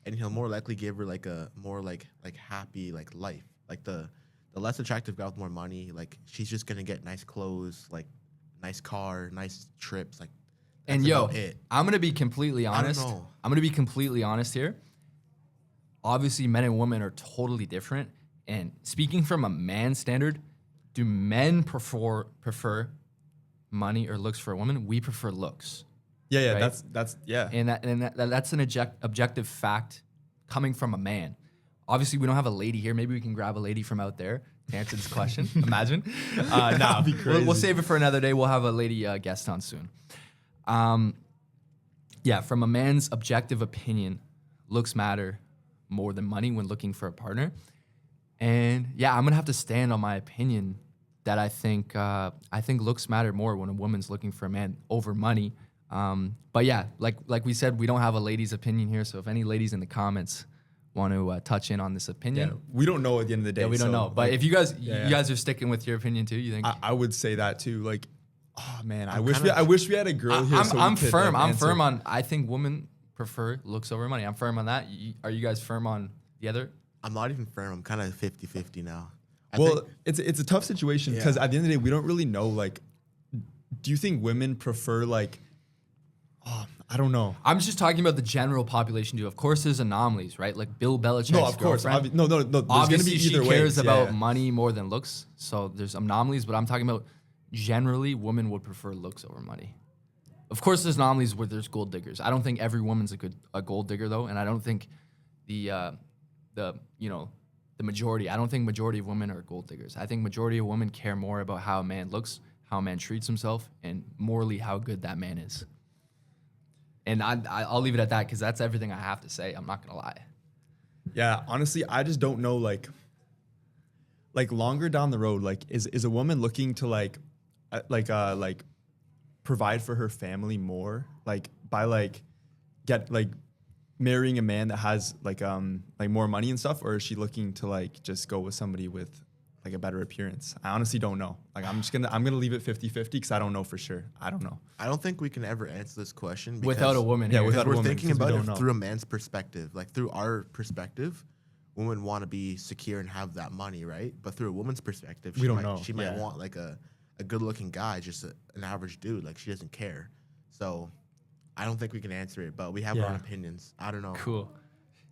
and he'll more likely give her like a more like happy like life. Like the less attractive guy with more money, like she's just gonna get nice clothes, like nice car, nice trips, like. And that's yo, about it. I'm gonna be completely don't honest. know. I'm gonna be completely honest here. Obviously, men and women are totally different. And speaking from a man's standard, do men prefer money or looks for a woman? We prefer looks. yeah, right? that's yeah. And that's an objective fact coming from a man. Obviously, we don't have a lady here. Maybe we can grab a lady from out there to answer this question. Imagine. Nah, be we'll crazy. save it for another day. We'll have a lady guest on soon. Yeah, from a man's objective opinion, looks matter more than money when looking for a partner. And yeah, I'm gonna have to stand on my opinion that I think looks matter more when a woman's looking for a man over money. But yeah, like we said, we don't have a lady's opinion here. So if any ladies in the comments want to touch in on this Yeah, opinion, we don't know at the end of the day. yeah, we don't so, know. But like, if you guys yeah. you guys are sticking with your opinion too, you think? I would say that too. Like, oh man, I I'm wish kinda- we had a girl here. So I'm we could, firm. like, I'm answer. firm on. I think women prefer looks over money. I'm firm on that. Are you guys firm on the other? I'm not even firm. I'm kind of 50-50 now. I Well, think, it's a tough situation because Yeah. at the end of the day, we don't really know. Like, do you think women prefer like? Oh, I don't know. I'm just talking about the general population too. Of course, there's anomalies, right? Like Bill Belichick's No, of course. girlfriend. No. There's gonna Obviously, be she either cares ways. about yeah. money more than looks. So there's anomalies, but I'm talking about generally women would prefer looks over money. Of course, there's anomalies where there's gold diggers. I don't think every woman's a gold digger though, and I don't think the majority. I don't think majority of women are gold diggers. I think majority of women care more about how a man looks, how a man treats himself, and morally how good that man is. And I'll leave it at that because that's everything I have to say. I'm not gonna lie. Yeah, honestly, I just don't know. Like longer down the road, like is a woman looking to like provide for her family more, like by like get like marrying a man that has like more money and stuff, or is she looking to like just go with somebody with like a better appearance? I honestly don't know. Like I'm gonna leave it 50-50 because I don't know for sure. I don't know. I don't think we can ever answer this question Without a woman, Yeah, here. without a we're woman, thinking 'cause we about don't it know. through a man's perspective. Like through our perspective, women want to be secure and have that money, right? But through a woman's perspective, We don't know. She might Yeah. want like a good-looking guy, just an average dude. Like she doesn't care. So I don't think we can answer it, but we have our own Yeah. opinions. I don't know. Cool.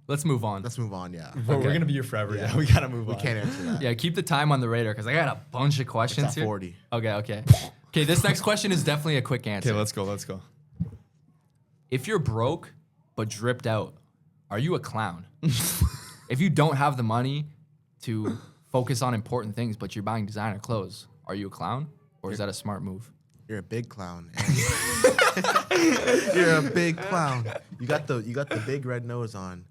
Let's move on. Let's move on. Yeah, But we're gonna be here forever. Yeah, we gotta move we on. can't answer that. Yeah, keep the time on the radar because I got a bunch of It's questions at here. 40. Okay. Okay, this next question is definitely a quick answer. Okay, let's go. If you're broke but dripped out, are you a clown? If you don't have the money to focus on important things but you're buying designer clothes, are you a clown? Or is that a smart move? You're a big clown. You're a big clown. You got the big red nose on.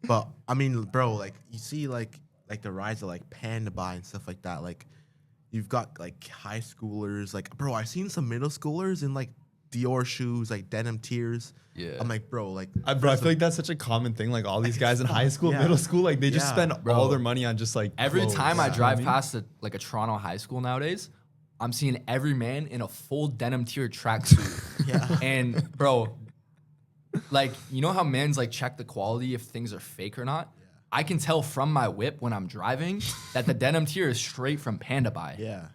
But I mean, bro, like you see like the rise of like Panda Buy and stuff like that. Like you've got like high schoolers. Like, bro, I've seen some middle schoolers in like Dior shoes, like denim tears. Yeah. I'm like, bro, like I feel like that's such a common thing. Like all these guys in high school, yeah. middle school, like they just Yeah, spend bro. all their money on just like Every clothes. time I You know drive what mean? past a Toronto high school nowadays, I'm seeing every man in a full denim tier tracksuit. yeah. And bro, like you know how men's like check the quality if things are fake or not? Yeah. I can tell from my whip when I'm driving that the denim tier is straight from Panda Buy. Yeah.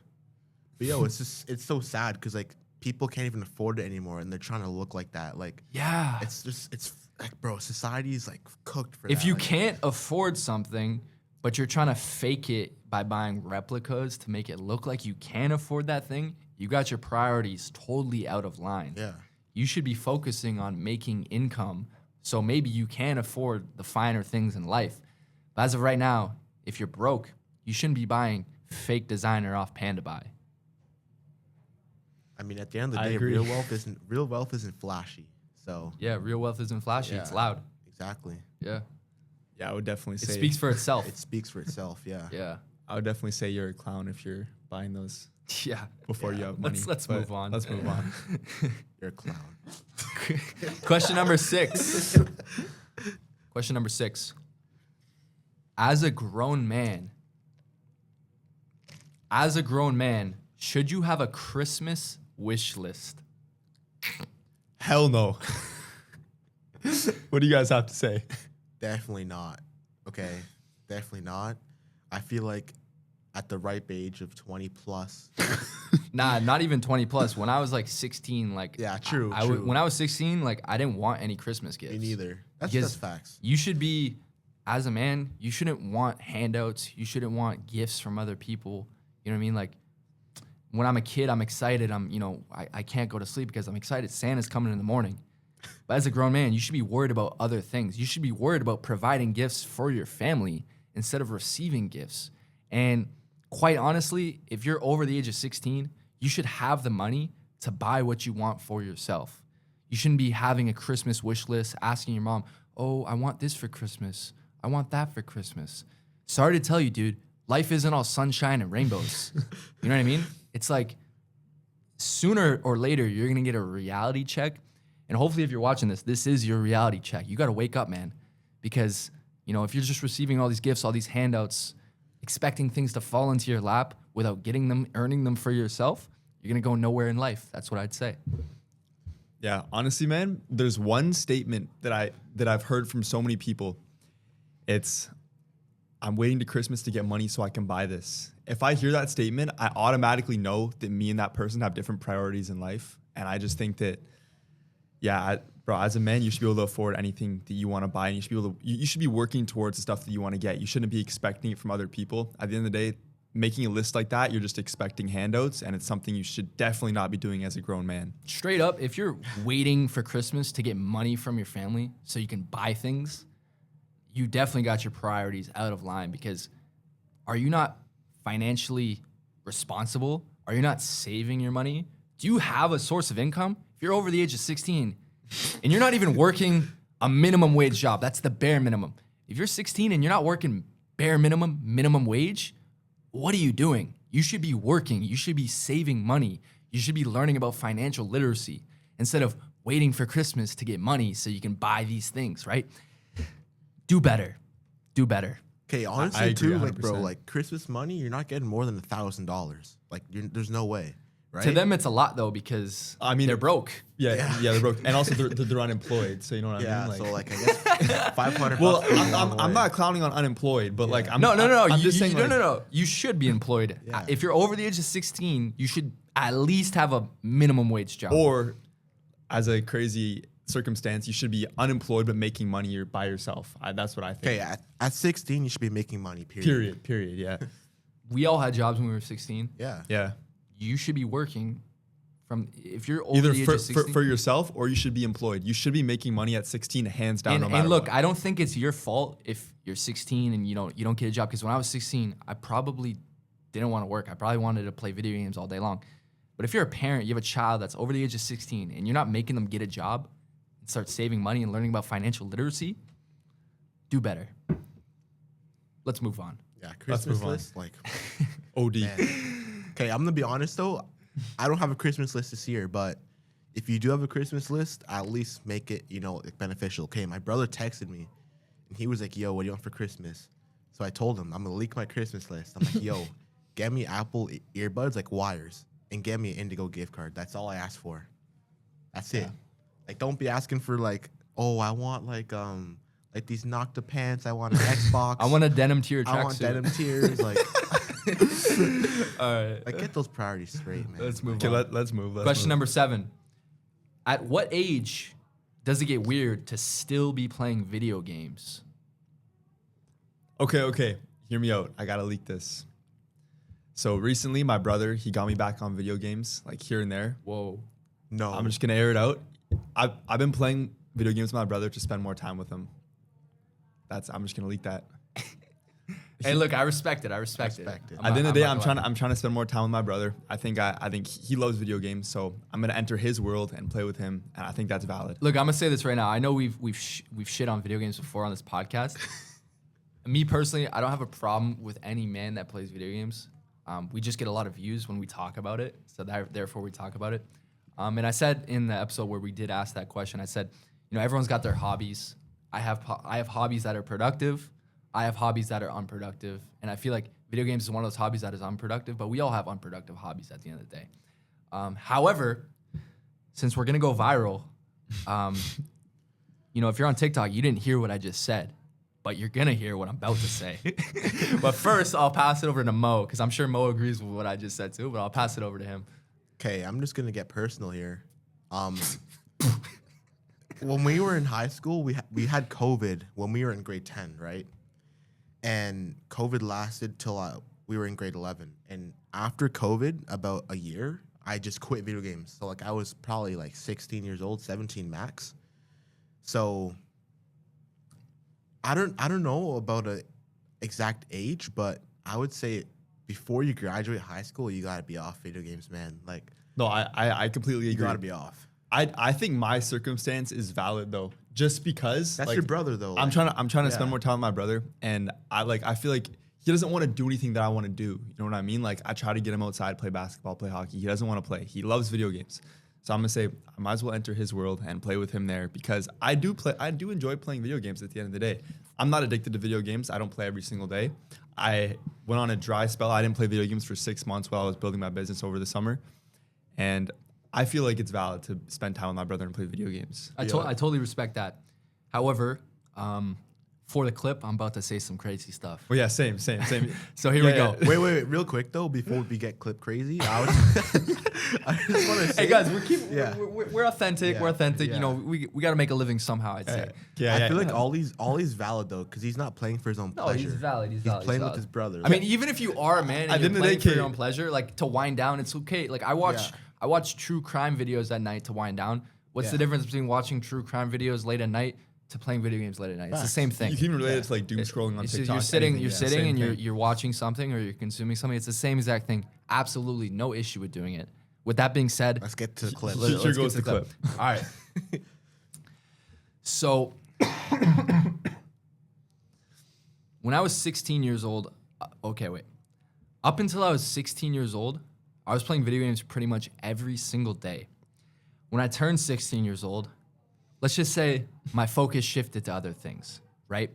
But yo, it's so sad because like people can't even afford it anymore and they're trying to look like that. Like Yeah. it's like, bro, society's like cooked for If that. you like, can't afford something, but you're trying to fake it by buying replicas to make it look like you can afford that thing, you got your priorities totally out of line. Yeah. You should be focusing on making income so maybe you can afford the finer things in life. But as of right now, if you're broke, you shouldn't be buying fake designer off Panda Buy. I mean, at the end of the I day, agree. real wealth isn't flashy. So Yeah, real wealth isn't flashy, it's Yeah. loud. exactly. Yeah. Yeah, I would definitely It say speaks for itself. It speaks for itself. Yeah. Yeah. I would definitely say you're a clown if you're buying those Yeah. before you have money. Let's But move on. Let's move on. You're a clown. Question number 6. Question number 6. As a grown man, should you have a Christmas wish list? Hell no. What do you guys have to say? Definitely not. Okay. Definitely not. I feel like at the ripe age of 20 plus. Nah, not even 20 plus. When I was like 16, like Yeah, true. when I was 16, like I didn't want any Christmas gifts. Me neither. That's Because just facts. You should be, as a man, you shouldn't want handouts. You shouldn't want gifts from other people. You know what I mean? Like when I'm a kid, I'm excited. I can't go to sleep because I'm excited. Santa's coming in the morning. But as a grown man, you should be worried about other things. You should be worried about providing gifts for your family instead of receiving gifts. And quite honestly, if you're over the age of 16, you should have the money to buy what you want for yourself. You shouldn't be having a Christmas wish list, asking your mom, oh, I want this for Christmas. I want that for Christmas. Sorry to tell you, dude, life isn't all sunshine and rainbows. You know what I mean? It's like sooner or later, you're going to get a reality check. And hopefully if you're watching this, this is your reality check. You got to wake up, man. Because, if you're just receiving all these gifts, all these handouts, expecting things to fall into your lap without getting them, earning them for yourself, you're going to go nowhere in life. That's what I'd say. Yeah, honestly, man, there's one statement that I've heard from so many people. It's, I'm waiting to Christmas to get money so I can buy this. If I hear that statement, I automatically know that me and that person have different priorities in life. And I just think that, bro, as a man, you should be able to afford anything that you want to buy. And you should be working towards the stuff that you want to get. You shouldn't be expecting it from other people. At the end of the day, making a list like that, you're just expecting handouts. And it's something you should definitely not be doing as a grown man. Straight up, if you're waiting for Christmas to get money from your family so you can buy things, you definitely got your priorities out of line, because are you not financially responsible? Are you not saving your money? Do you have a source of income? If you're over the age of 16 and you're not even working a minimum wage job, that's the bare minimum. If you're 16 and you're not working bare minimum wage, what are you doing? You should be working. You should be saving money. You should be learning about financial literacy instead of waiting for Christmas to get money so you can buy these things, right? Do better. Do better. Okay, honestly, I agree too, like, bro, 100%. like Christmas money, you're not getting more than $1,000. Like, there's no way, right? To them, it's a lot though, because I mean, they're broke. Yeah, they're broke. And also they're unemployed. So you know what yeah. I mean? So like, I guess 500. well, bucks goes a long I'm way. not clowning on unemployed, but like, I'm No. I'm You, just saying, like, no. You should be employed. Yeah. If you're over the age of 16, you should at least have a minimum wage job. or as a crazy circumstance, you should be unemployed but making money by yourself. That's what I think. Okay, at 16, you should be making money. Period. Period. Yeah. We all had jobs when we were 16. Yeah. Yeah. You should be working if you're over Either the age for, of 16. for yourself, or you should be employed. You should be making money at 16, hands down. no matter And look, what. I don't think it's your fault if you're 16 and you don't get a job. Because when I was 16, I probably didn't want to work. I probably wanted to play video games all day long. But if you're a parent, you have a child that's over the age of 16 and you're not making them get a job and start saving money and learning about financial literacy, do better. Let's move on. Yeah, Let's Christmas move on. list, like, OD. man. Okay, I'm gonna be honest though. I don't have a Christmas list this year, but if you do have a Christmas list, at least make it, like, beneficial. Okay, my brother texted me, and he was like, "Yo, what do you want for Christmas?" So I told him I'm gonna leak my Christmas list. I'm like, "Yo, get me Apple earbuds, like wires, and get me an Indigo gift card. That's all I asked for. That's it. Like, don't be asking for like, oh, I want like these Nocta pants. I want an Xbox. I want a denim tier tracksuit. I want denim tiers. Like, All right. like, get those priorities straight, man. Let's move Okay, on. let's move. Question number 7. At what age does it get weird to still be playing video games? Okay. Hear me out. I gotta leak this. So recently, my brother, he got me back on video games, like here and there. Whoa. No, I'm just gonna air it out. I've been playing video games with my brother to spend more time with him. I'm just gonna leak that. Hey, look, I respect it. I respect it. Respect it. I'm At the end not- of the day, I'm not I'm trying to spend more time with my brother. I think he loves video games, so I'm gonna enter his world and play with him, and I think that's valid. Look, I'm gonna say this right now. I know we've shit on video games before on this podcast. Me personally, I don't have a problem with any man that plays video games. We just get a lot of views when we talk about it, so therefore we talk about it. And I said in the episode where we did ask that question, I said, everyone's got their hobbies. I have hobbies that are productive. I have hobbies that are unproductive, and I feel like video games is one of those hobbies that is unproductive. But we all have unproductive hobbies at the end of the day. However, since we're gonna go viral, if you're on TikTok, you didn't hear what I just said, but you're gonna hear what I'm about to say. But first, I'll pass it over to Mo, because I'm sure Mo agrees with what I just said too. But I'll pass it over to him. Okay, I'm just gonna get personal here. When we were in high school, we had COVID when we were in grade 10, right? And COVID lasted till we were in grade 11. And after COVID, about a year, I just quit video games. So like I was probably like 16 years old, 17 max. So I don't know about a exact age, but I would say before you graduate high school, you gotta be off video games, man. Like, No, I completely you agree. gotta be off. I think my circumstance is valid though, just because That's like, your brother though. I'm like, trying to yeah. spend more time with my brother, and I feel like he doesn't want to do anything that I want to do. You know what I mean? Like I try to get him outside, play basketball, play hockey. He doesn't want to play. He loves video games. So I'm gonna say I might as well enter his world and play with him there, because I do enjoy playing video games at the end of the day. I'm not addicted to video games. I don't play every single day. I went on a dry spell. I didn't play video games for 6 months while I was building my business over the summer. And I feel like it's valid to spend time with my brother and play video games. I totally respect that. However, for the clip, I'm about to say some crazy stuff. Well, yeah, same. So here we go. Wait, real quick though, before we get clip crazy, I just want to say, Hey guys, Yeah. we're authentic. Yeah. We're authentic. Yeah. We got to make a living somehow. I'd say. I feel like all these valid though, because he's not playing for his own No, pleasure. he's valid. He's valid. playing he's with valid. his brother. I mean, even if you are a man At and the you're end of the playing day, for your Kate- own pleasure, like to wind down, it's okay. Like I watch true crime videos at night to wind down. What's the Yeah. difference between watching true crime videos late at night to playing video games late at night? It's the Facts. same thing. You can even relate it to like doom scrolling on It's just TikTok. you're sitting anything, and same you're thing. you're watching something or you're consuming something. It's the same exact thing. Absolutely no issue with doing it. With that being said, let's get to the clip. Here let's goes get to the clip. All right. So when I was 16 years old, up until I was 16 years old, I was playing video games pretty much every single day. When I turned 16 years old, let's just say my focus shifted to other things, right?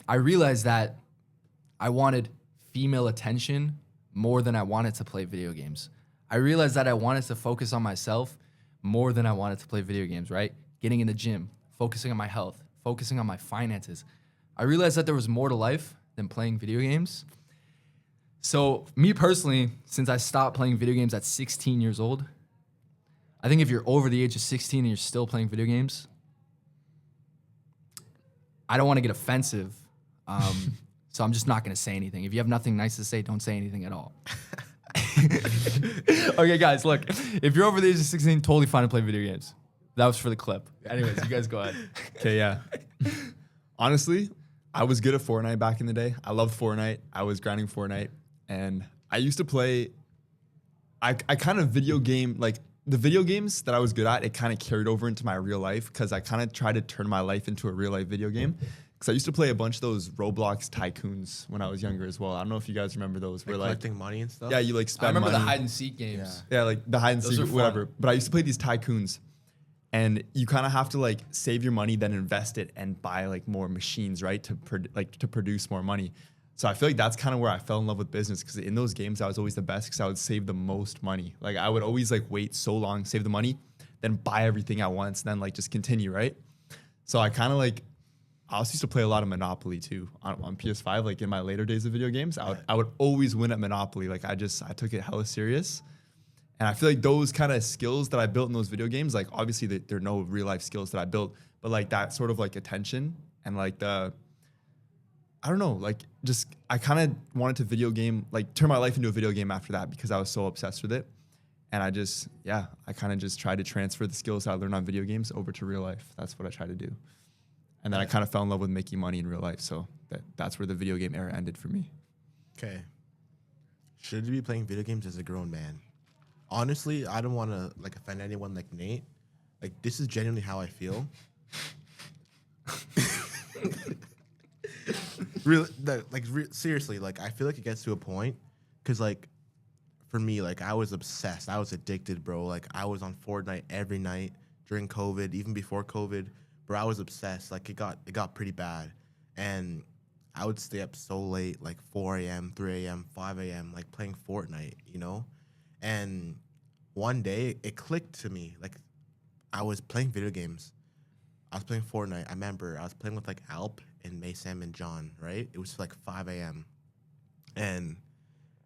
I realized that I wanted female attention more than I wanted to play video games. I realized that I wanted to focus on myself more than I wanted to play video games, right? Getting in the gym, focusing on my health, focusing on my finances. I realized that there was more to life than playing video games. So me personally, since I stopped playing video games at 16 years old, I think if you're over the age of 16 and you're still playing video games, I don't want to get offensive. So I'm just not going to say anything. If you have nothing nice to say, don't say anything at all. Okay, guys, look. If you're over the age of 16, totally fine to play video games. That was for the clip. Anyways, you guys go ahead. Okay, yeah. Honestly, I was good at Fortnite back in the day. I loved Fortnite. I was grinding Fortnite. and I used to play. I kind of video game like the video games that I was good at. It kind of carried over into my real life because I kind of tried to turn my life into a real life video game. Because I used to play a bunch of those Roblox tycoons when I was younger as well. I don't know if you guys remember those. Like collecting money and stuff. Yeah, you like I spend remember money. the hide and seek games. Yeah, like the hide and Those seek, are whatever. fun. But I used to play these tycoons, and you kind of have to like save your money, then invest it and buy like more machines, right? To produce more money. So I feel like that's kind of where I fell in love with business because in those games I was always the best because I would save the most money. Like I would always like wait so long, save the money, then buy everything at once, and then like just continue, right? So I kind of like. I also used to play a lot of Monopoly too on PS5. Like in my later days of video games, I would always win at Monopoly. Like I took it hella serious, and I feel like those kind of skills that I built in those video games, like obviously they're no real life skills that I built, but like that sort of like attention and like I don't know, like just I kind of wanted to turn my life into a video game after that because I was so obsessed with it, and I kind of just tried to transfer the skills that I learned on video games over to real life. That's what I tried to do. And then I kind of fell in love with making money in real life. So that's where the video game era ended for me. Okay. Should you be playing video games as a grown man? Honestly, I don't want to like offend anyone like Nate. Like this is genuinely how I feel. Really, seriously, like I feel like it gets to a point because like for me, like I was obsessed. I was addicted, bro. Like I was on Fortnite every night during COVID, even before COVID. Bro, I was obsessed. Like it got pretty bad, and I would stay up so late, like 4 a.m., 3 a.m., 5 a.m., like playing Fortnite, you know. And one day it clicked to me, like I was playing video games. I was playing Fortnite. I remember I was playing with like Alp and Maysam and John, right? It was like 5 a.m. And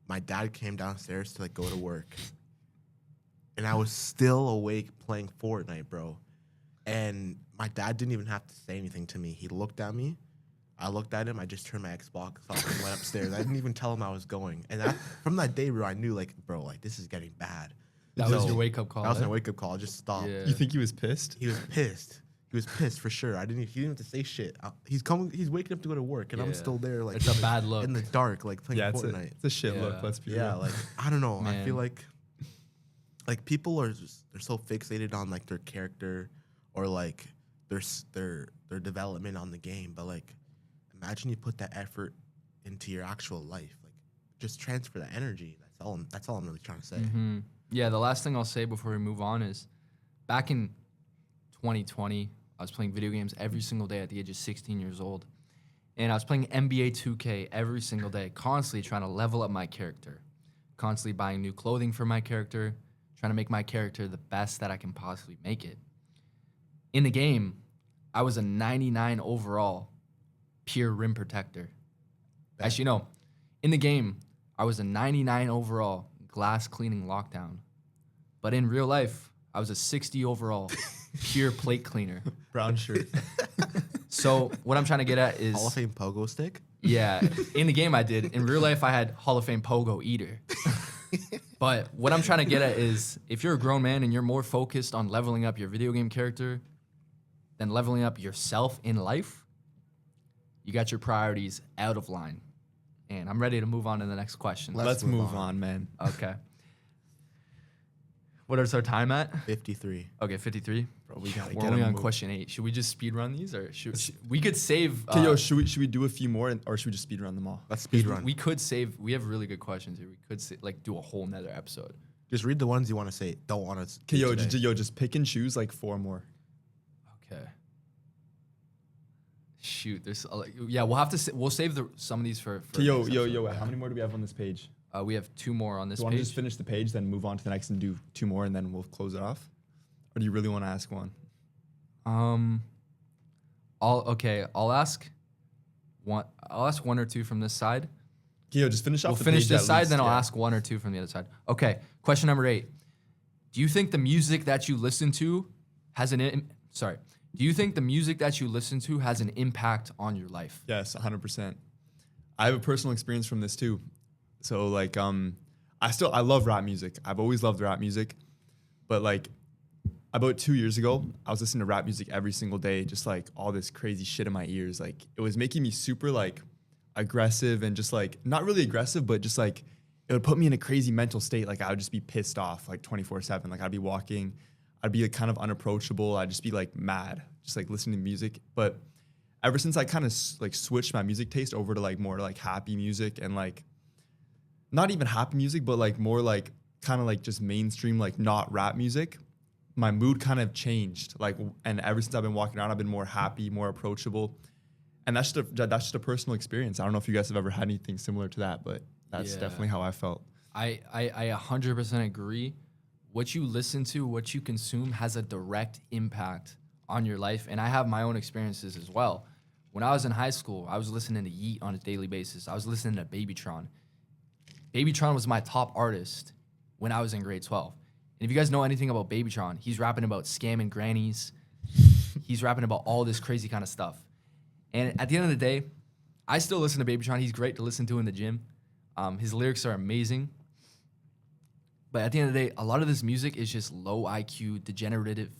my dad came downstairs to like go to work, and I was still awake playing Fortnite, bro. And my dad didn't even have to say anything to me. He looked at me. I looked at him. I just turned my Xbox off and went upstairs. I didn't even tell him I was going. And from that day, bro, I knew, like, bro, like, this is getting bad. That was your wake-up call. That was my wake-up call. I just stopped. Yeah. You think he was pissed? He was pissed. He was pissed for sure. He didn't have to say shit. He's waking up to go to work, and I'm still there, like, it's a bad look in the dark, like playing Fortnite. It's a shit look. Let's be real. Like I don't know. Man. I feel like people they're so fixated on like their character or like their development on the game, but like imagine you put that effort into your actual life. Like just transfer that energy. That's all I'm really trying to say. Mm-hmm. Yeah, the last thing I'll say before we move on is back in 2020, I was playing video games every single day at the age of 16 years old. And I was playing NBA 2K every single day, constantly trying to level up my character, constantly buying new clothing for my character, trying to make my character the best that I can possibly make it. In the game, I was a 99 overall pure rim protector. Actually, no. In the game, I was a 99 overall glass cleaning lockdown. But in real life, I was a 60 overall pure plate cleaner. Brown shirt. So what I'm trying to get at is... Hall of Fame pogo stick? Yeah, in the game I did. In real life, I had Hall of Fame pogo eater. But what I'm trying to get at is if you're a grown man and you're more focused on leveling up your video game character than leveling up yourself in life, you got your priorities out of line. And I'm ready to move on to the next question. Let's move on, man. Okay. What is our time at? 53. Okay, 53. Bro, we gotta We're get only him on moved. question 8. Should we just speed run these, or should we could save? Okay, yo, should we do a few more, or should we just speed run them all? Let's speed run. We could save. We have really good questions here. We could like do a whole nother episode. Just read the ones you want to say. Don't want to. Okay, yo, just pick and choose like 4 more. Okay. Shoot, there's yeah. We'll have to. We'll save some of these for Okay, next episode. yo. How many more do we have on this page? We have 2 more on this Do you want to page. just finish the page, then move on to the next and do 2 more, and then we'll close it off? Or do you really want to ask one? I'll ask one. I'll ask 1 or 2 from this side. Okay, yo, just finish off We'll the finish page this at side, least, then I'll yeah. ask 1 or 2 from the other side. Okay. Question number 8. Do you think the music that you listen to has Do you think the music that you listen to has an impact on your life? Yes, 100%. I have a personal experience from this too. So like, I love rap music. I've always loved rap music, but like about 2 years ago, I was listening to rap music every single day, just like all this crazy shit in my ears. Like it was making me super like aggressive and just like not really aggressive, but just like it would put me in a crazy mental state. Like I would just be pissed off like 24/7. Like I'd be walking, I'd be like kind of unapproachable. I'd just be like mad, just like listening to music. But ever since I kind of like switched my music taste over to like more like happy music and like not even happy music, but like more like kind of like just mainstream, like not rap music, my mood kind of changed. Like, and ever since I've been walking around, I've been more happy, more approachable. And that's just a personal experience. I don't know if you guys have ever had anything similar to that, but that's definitely how I felt. I 100% agree. What you listen to, what you consume has a direct impact on your life. And I have my own experiences as well. When I was in high school, I was listening to Yeet on a daily basis. I was listening to Babytron. Babytron was my top artist when I was in grade 12. And if you guys know anything about Babytron, he's rapping about scamming grannies. He's rapping about all this crazy kind of stuff. And at the end of the day, I still listen to Babytron. He's great to listen to in the gym. His lyrics are amazing. But at the end of the day, a lot of this music is just low IQ, degenerative.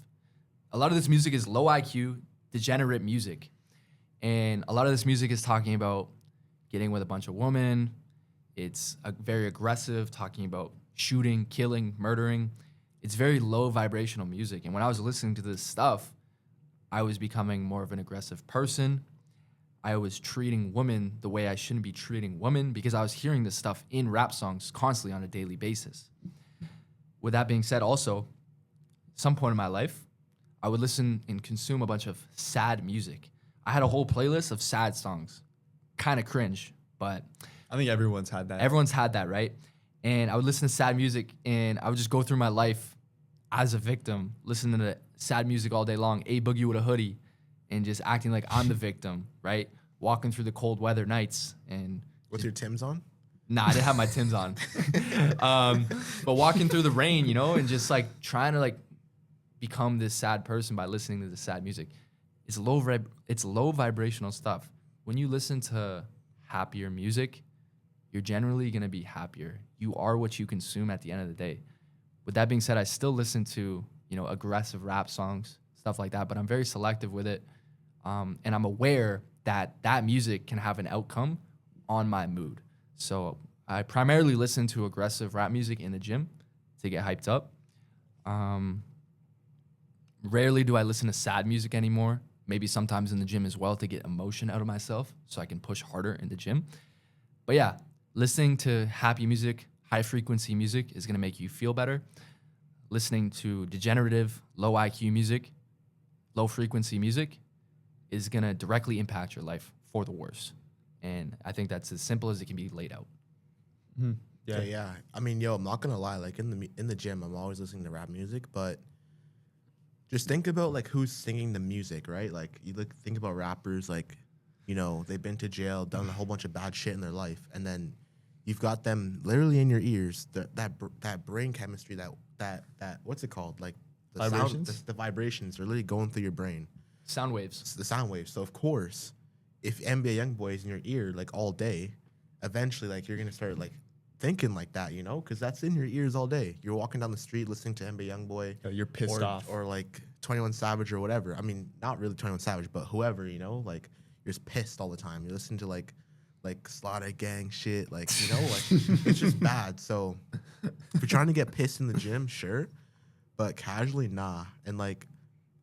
A lot of this music is low IQ, degenerate music. And a lot of this music is talking about getting with a bunch of women. It's very aggressive, talking about shooting, killing, murdering. It's very low vibrational music. And when I was listening to this stuff, I was becoming more of an aggressive person. I was treating women the way I shouldn't be treating women because I was hearing this stuff in rap songs constantly on a daily basis. With that being said, also, some point in my life, I would listen and consume a bunch of sad music. I had a whole playlist of sad songs. Kind of cringe, but I think everyone's had that. Everyone's had that, right? And I would listen to sad music, and I would just go through my life as a victim, listening to sad music all day long, A Boogie with a hoodie, and just acting like I'm the victim, right? Walking through the cold weather nights. And With your Timbs on? Nah, I didn't have my Timbs on. But walking through the rain, you know, and just like trying to like become this sad person by listening to the sad music. It's low vibrational stuff. When you listen to happier music, you're generally going to be happier. You are what you consume at the end of the day. With that being said, I still listen to, you know, aggressive rap songs, stuff like that, but I'm very selective with it. And I'm aware that that music can have an outcome on my mood. So I primarily listen to aggressive rap music in the gym to get hyped up. Rarely do I listen to sad music anymore. Maybe sometimes in the gym as well to get emotion out of myself so I can push harder in the gym. But yeah, listening to happy music, high frequency music is going to make you feel better. Listening to degenerative, low IQ music, low frequency music is going to directly impact your life for the worse. And I think that's as simple as it can be laid out. Mm-hmm. Yeah. I mean, I'm not gonna lie. Like in the gym, I'm always listening to rap music, but just think about like who's singing the music, right? Like you think about rappers, like, you know, they've been to jail, done a whole bunch of bad shit in their life, and then you've got them literally in your ears. That brain chemistry, that what's it called? Like the vibrations. Sound, the vibrations are literally going through your brain. Sound waves. It's the sound waves. So of course, if NBA YoungBoy is in your ear like all day, eventually like you're gonna start like thinking like that, you know, because that's in your ears all day. You're walking down the street listening to NBA YoungBoy. You're pissed off. Or like 21 Savage or whatever. I mean, not really 21 Savage, but whoever, you know, like you're just pissed all the time. You listen to like Slaughter Gang shit, like, you know, like it's just bad. So if you're trying to get pissed in the gym, sure, but casually, nah. And like,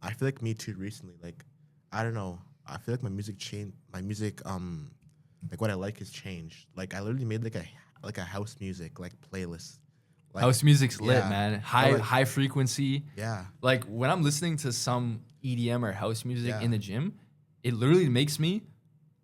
I feel like me too recently, like, I don't know. I feel like my music changed. My music, like what I like has changed. Like I literally made like a house music like playlist. Like, House music's lit, yeah. man. Like, High frequency. Yeah. Like when I'm listening to some EDM or house music Yeah. in the gym, it literally makes me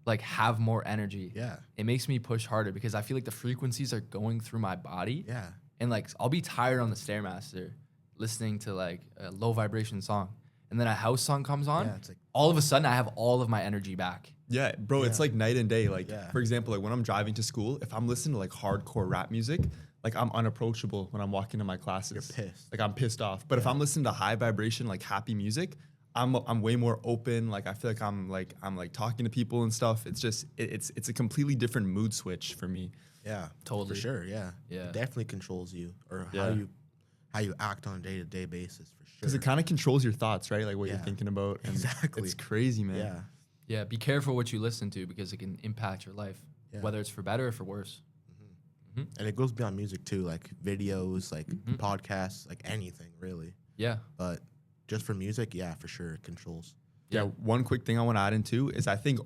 like have more energy. Yeah. It makes me push harder because I feel like the frequencies are going through my body. Yeah. And like I'll be tired on the Stairmaster listening to like a low vibration song. And then a house song comes on. Yeah, it's like, all of a sudden I have all of my energy back. Yeah, bro, it's like night and day. Like, Yeah. for example, like when I'm driving to school, if I'm listening to like hardcore rap music, like I'm unapproachable when I'm walking to my classes. You're pissed. Like I'm pissed off. But if I'm listening to high vibration, like happy music, I'm way more open. Like I feel like I'm talking to people and stuff. It's just it's a completely different mood switch for me. yeah, Totally. for sure. Yeah. Yeah. It definitely controls you or Yeah. how you act on a day-to-day basis for sure. Because it kind of controls your thoughts, right? Like what you're Yeah. thinking about. And Exactly. It's crazy, man. Yeah. Yeah, be careful what you listen to because it can impact your life. Yeah. whether it's for better or for worse. And it goes beyond music too, like videos, like podcasts, like anything really. Yeah. But just for music, yeah, for sure, it controls. Yeah. One quick thing I want to add into is I think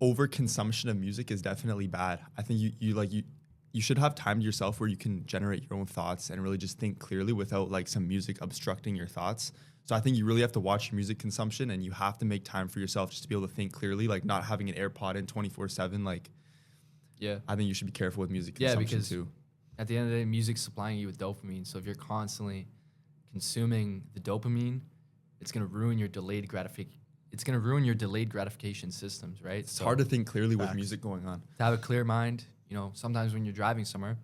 overconsumption of music is definitely bad. I think you should have time to yourself where you can generate your own thoughts and really just think clearly without like some music obstructing your thoughts. So I think you really have to watch your music consumption and you have to make time for yourself just to be able to think clearly, like not having an AirPod in 24/7. Like, Yeah. I think you should be careful with music Yeah, consumption because too. at the end of the day, music's supplying you with dopamine. So if you're constantly consuming the dopamine, it's gonna ruin your delayed gratification. It's gonna ruin your delayed gratification systems, right? It's hard to think clearly with Facts. music going on. To have a clear mind, sometimes when you're driving somewhere,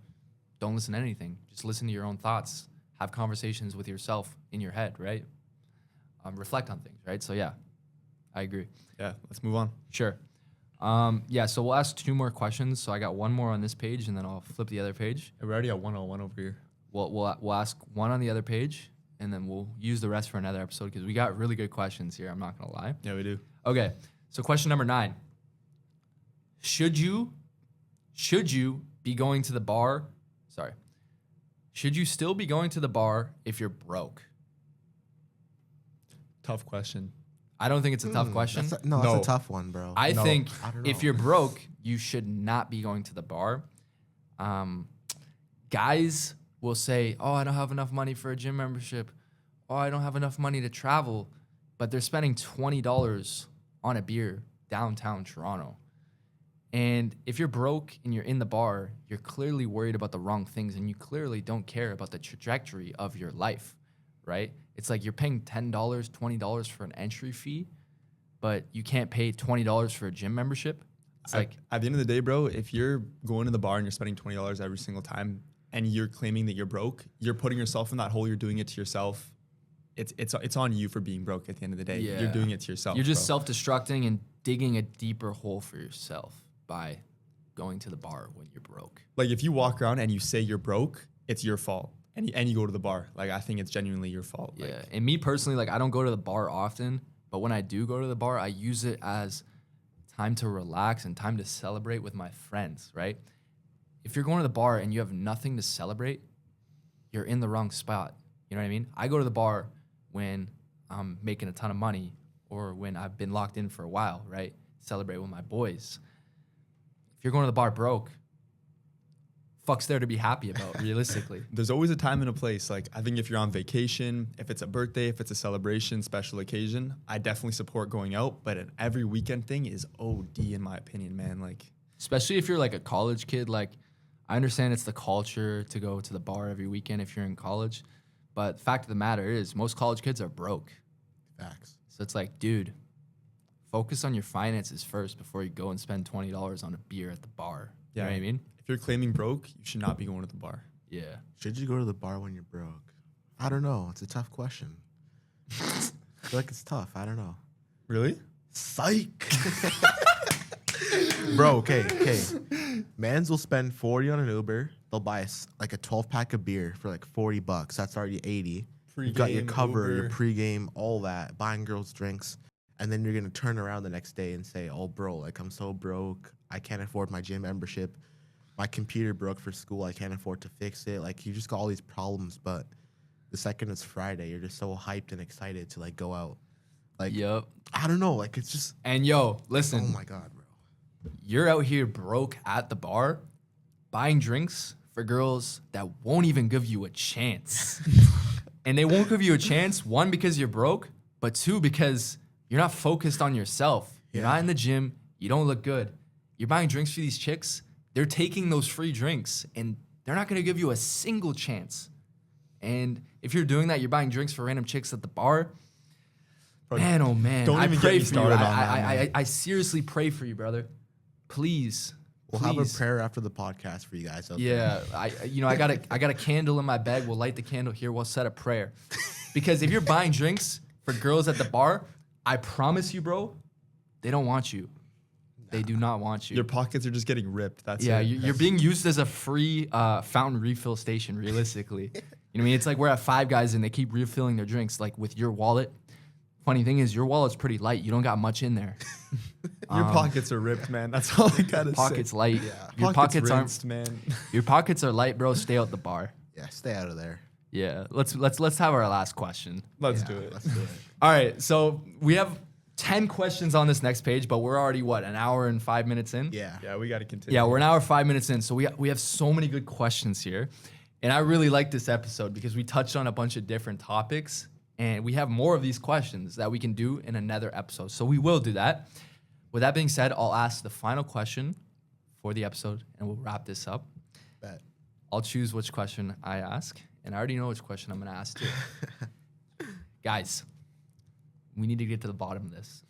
don't listen to anything. Just listen to your own thoughts. Have conversations with yourself in your head, right? Reflect on things, right? So yeah, I agree. Yeah, let's move on. Sure. So we'll ask 2 more questions. So I got 1 more on this page, and then I'll flip the other page. We're already at 101 over here. We'll ask 1 on the other page, and then we'll use the rest for another episode because we got really good questions here. I'm not gonna lie. Yeah, we do. Okay. So question number 9: Should you be going to the bar? Sorry. Should you still be going to the bar if you're broke? Tough question. I don't think it's a tough question. That's No. a tough one, bro. I think I don't if know. you're broke, you should not be going to the bar. Guys will say, "Oh, I don't have enough money for a gym membership. Oh, I don't have enough money to travel," but they're spending $20 on a beer downtown Toronto. And if you're broke and you're in the bar, you're clearly worried about the wrong things, and you clearly don't care about the trajectory of your life, right? It's like you're paying $10, $20 for an entry fee, but you can't pay $20 for a gym membership. It's like, At the end of the day, bro, if you're going to the bar and you're spending $20 every single time and you're claiming that you're broke, you're putting yourself in that hole. You're doing it to yourself. It's on you for being broke at the end of the day. Yeah. You're doing it to yourself. you're just bro. self-destructing and digging a deeper hole for yourself by going to the bar when you're broke. Like if you walk around and you say you're broke, it's your fault. And you go to the bar. Like I think it's genuinely your fault. Yeah. Like, And me personally, like I don't go to the bar often, but when I do go to the bar, I use it as time to relax and time to celebrate with my friends, right? If you're going to the bar and you have nothing to celebrate, you're in the wrong spot. You know what I mean? I go to the bar when I'm making a ton of money or when I've been locked in for a while, right? Celebrate with my boys. If you're going to the bar broke, fuck's there to be happy about, realistically? there's always a time and a place. Like I think if you're on vacation, if it's a birthday, if it's a celebration, special occasion, I definitely support going out. But an every weekend thing is OD in my opinion, man. Like Especially if you're like a college kid. Like, I understand it's the culture to go to the bar every weekend if you're in college. But the fact of the matter is, most college kids are broke. Facts. So it's like, dude, focus on your finances first before you go and spend $20 on a beer at the bar. You know what I mean? If you're claiming broke, you should not be going to the bar. Yeah. Should you go to the bar when you're broke? I don't know. It's a tough question. I feel like it's tough. I don't know. Really? Psych. Bro, okay. Mans will spend 40 on an Uber. They'll buy like a 12-pack of beer for like $40. That's already 80. You've got your Pre-game, cover, Uber. your pregame, all that, buying girls drinks. And then you're going to turn around the next day and say, "Oh, bro, like I'm so broke. I can't afford my gym membership. My computer broke for school. I can't afford to fix it." Like you just got all these problems, but the second it's Friday, you're just so hyped and excited to like go out. Like, Yep. I don't know. Like it's just, And yo, listen, oh my God, bro. you're out here broke at the bar buying drinks for girls that won't even give you a chance. And they won't give you a chance, 1, because you're broke, but 2, because you're not focused on yourself. You're not in the gym. You don't look good. You're buying drinks for these chicks. They're taking those free drinks, and they're not going to give you a single chance. And if you're doing that, you're buying drinks for random chicks at the bar. Bro, Man, oh man. don't I even get pray me for you. started on that, man. I seriously pray for you, brother. Please. We'll have a please. prayer after the podcast for you guys. Out there. Yeah, I got a candle in my bag. We'll light the candle here. We'll set a prayer, because if you're buying drinks for girls at the bar, I promise you, bro, they don't want you. They do not want you. Your pockets are just getting ripped. That's Yeah, it. you're being used as a free fountain refill station. Realistically, you know what I mean? It's like we're at Five Guys and they keep refilling their drinks like with your wallet. Funny thing is, your wallet's pretty light. You don't got much in there. Your pockets are ripped, man. That's all I gotta Pockets say. light. Yeah. Your pockets aren't. rinsed, man. Your pockets are light, bro. Stay out the bar. Yeah, stay out of there. Yeah. Let's have our last question. Let's Yeah, do it. Let's do it. All right. So we have 10 questions on this next page, but we're already an hour and 5 minutes in? Yeah. Yeah, we gotta continue. Yeah, we're an hour 5 minutes in. So we have so many good questions here. And I really like this episode because we touched on a bunch of different topics. And we have more of these questions that we can do in another episode. So we will do that. With that being said, I'll ask the final question for the episode and we'll wrap this up. Bet. I'll choose which question I ask. And I already know which question I'm going to ask too. Guys, we need to get to the bottom of this.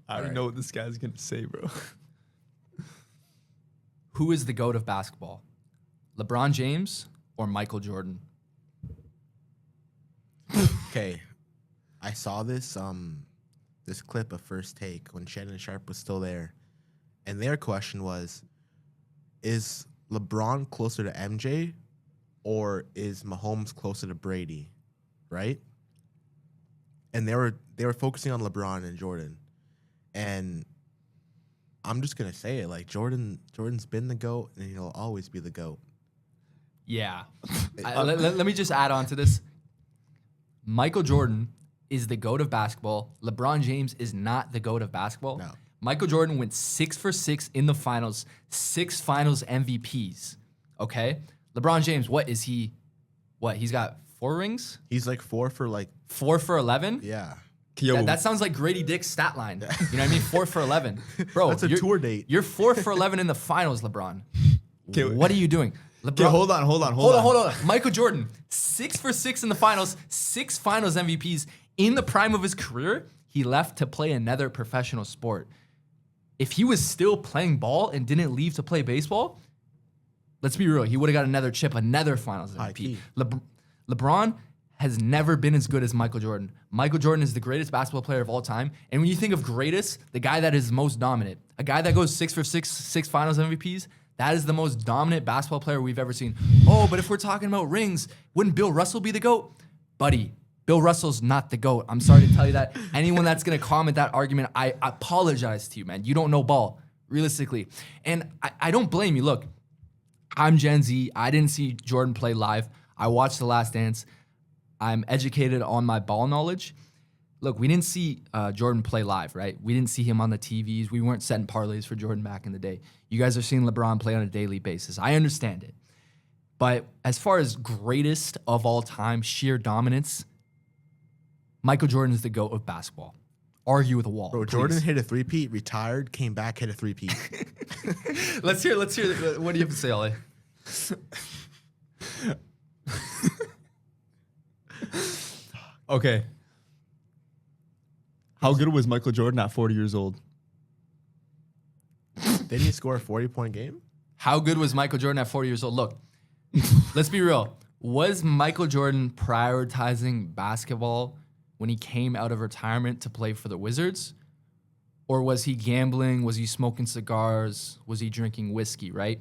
I already know what this guy's gonna say, bro. Who is the GOAT of basketball? LeBron James or Michael Jordan? Okay, I saw this this clip of First Take when Shannon Sharp was still there, and their question was, is LeBron closer to MJ, or is Mahomes closer to Brady, right? And they were focusing on LeBron and Jordan, and I'm just gonna say it, like Jordan's been the GOAT and he'll always be the GOAT. Yeah. Let me just add on to this. Michael Jordan is the GOAT of basketball. LeBron James is not the GOAT of basketball. No. Michael Jordan went 6 for 6 in the finals, 6 finals MVPs. Okay? LeBron James, what is he? What? He's got 4 rings? He's like 4 for 4 for 11? yeah. Yo, That sounds like Grady Dick's stat line. You know what I mean? 4 for 11. Bro, That's a you're- tour date. You're 4 for 11 in the finals, LeBron. 'Kay, What are you doing? okay, LeBron, hold on. Hold on. Michael Jordan, 6 for 6 in the finals, 6 finals MVPs. In the prime of his career, he left to play another professional sport. If he was still playing ball and didn't leave to play baseball, let's be real, he would have got another chip, another finals High MVP. key. LeBron has never been as good as Michael Jordan. Michael Jordan is the greatest basketball player of all time. And when you think of greatest, the guy that is most dominant, a guy that goes 6 for 6, 6 finals MVPs, that is the most dominant basketball player we've ever seen. Oh, but if we're talking about rings, wouldn't Bill Russell be the GOAT? Buddy, Bill Russell's not the GOAT. I'm sorry to tell you that. Anyone that's going to comment that argument, I apologize to you, man. You don't know ball, realistically. And I don't blame you. Look, I'm Gen Z. I didn't see Jordan play live. I watched The Last Dance. I'm educated on my ball knowledge. Look, we didn't see Jordan play live, right? We didn't see him on the TVs. We weren't setting parlays for Jordan back in the day. You guys are seeing LeBron play on a daily basis. I understand it. But as far as greatest of all time, sheer dominance, Michael Jordan is the GOAT of basketball. Argue with a wall. Bro, please. Jordan hit a three-peat, retired, came back, hit a three-peat. Let's hear. What do you have to say, Ollie? Okay. How good was Michael Jordan at 40 years old? Didn't he score a 40-point game? How good was Michael Jordan at 40 years old? Look, let's be real. Was Michael Jordan prioritizing basketball when he came out of retirement to play for the Wizards? Or was he gambling? Was he smoking cigars? Was he drinking whiskey, right?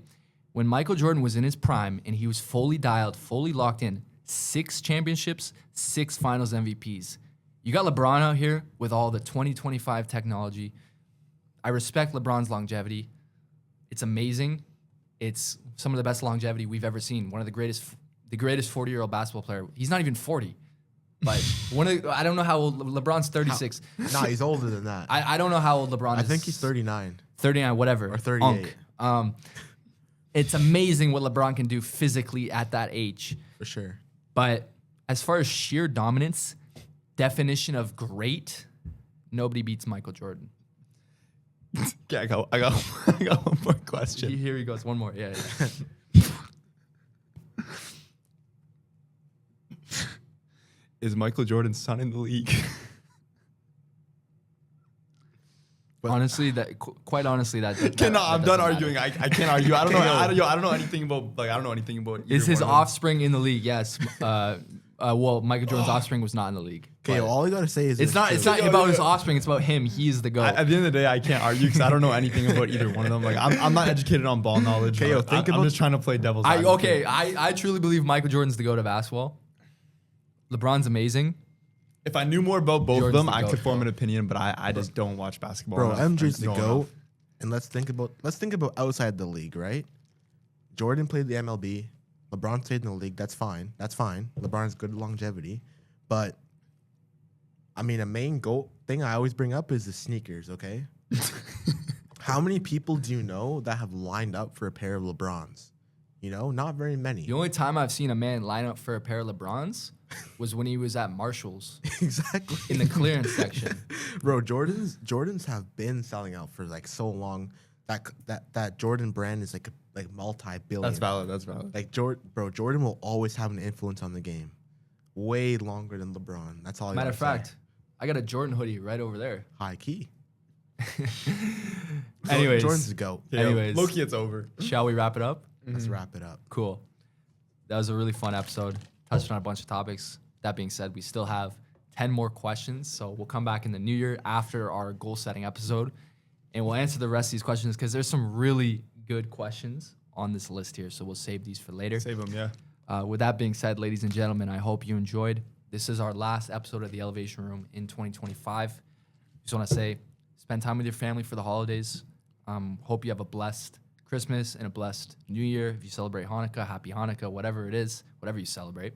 When Michael Jordan was in his prime and he was fully dialed, fully locked in, 6 championships, 6 finals MVPs. You got LeBron out here with all the 2025 technology. I respect LeBron's longevity. It's amazing. It's some of the best longevity we've ever seen. One of the greatest 40-year-old basketball player. He's not even 40. But I don't know how old LeBron's 36. Nah, he's older than that. I don't know how old LeBron is. I think he's 39. 39, whatever. Or 38. It's amazing what LeBron can do physically at that age. For sure. But as far as sheer dominance, definition of great, nobody beats Michael Jordan. Okay, I got one more question. Here he goes. One more. Yeah. Is Michael Jordan's son in the league? Honestly, quite honestly, that No, I'm done doesn't arguing. matter. I can't argue. I don't know. I don't know anything about. I don't know anything about. Is either his one of them. offspring in the league? Yes. Well, Michael Jordan's offspring was not in the league. Okay, but all you gotta say is it's not about his offspring. It's about him. He's the GOAT. At the end of the day, I can't argue because I don't know anything about either one of them. Like I'm not educated on ball knowledge. Okay, yo, I'm just trying to play devil's advocate. I truly believe Michael Jordan's the GOAT of basketball. LeBron's amazing. If I knew more about both Jordan's of them, the I GOAT, could form bro. an opinion, but I just don't watch basketball. Bro, enough. MJ's I the don't GOAT. enough. And let's think about outside the league, right? Jordan played the MLB. LeBron stayed in the league. That's fine. LeBron's good longevity. But I mean, a main GOAT thing I always bring up is the sneakers, okay? How many people do you know that have lined up for a pair of LeBrons? You know, not very many. The only time I've seen a man line up for a pair of LeBrons was when he was at Marshall's Exactly. in the clearance section. Bro, Jordans have been selling out for like so long. That Jordan brand is like multi-billion. That's valid. That's valid. Like Jordan will always have an influence on the game, way longer than LeBron. That's all. Matter of fact, I got a Jordan hoodie right over there. high key. Anyways, Jordan's the GOAT. Anyways. Loki, it's over. Shall we wrap it up? Let's wrap it up. Cool. That was a really fun episode. Touched on a bunch of topics. That being said, we still have 10 more questions. So we'll come back in the new year after our goal setting episode and we'll answer the rest of these questions because there's some really good questions on this list here. So we'll save these for later. Save them, yeah. With that being said, ladies and gentlemen, I hope you enjoyed. This is our last episode of the Elevation Room in 2025. Just want to say, spend time with your family for the holidays. Hope you have a blessed Christmas and a blessed New Year. If you celebrate Hanukkah, happy Hanukkah, whatever it is, whatever you celebrate.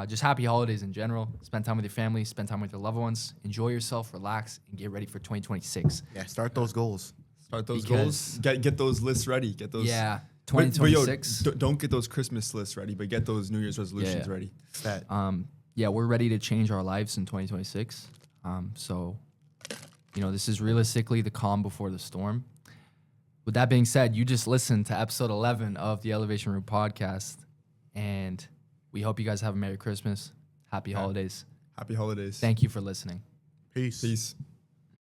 Just happy holidays in general. Spend time with your family, spend time with your loved ones. Enjoy yourself, relax, and get ready for 2026. Yeah, start those goals. Start those Because- goals. Get those lists ready. Get those. Yeah, But yo, 2026. don't get those Christmas lists ready, but get those New Year's resolutions Yeah. ready. That Yeah, we're ready to change our lives in 2026. So, this is realistically the calm before the storm. With that being said, you just listened to episode 11 of the Elevation Room podcast, and we hope you guys have a Merry Christmas, Happy Holidays. Happy holidays. Thank you for listening. peace. Peace.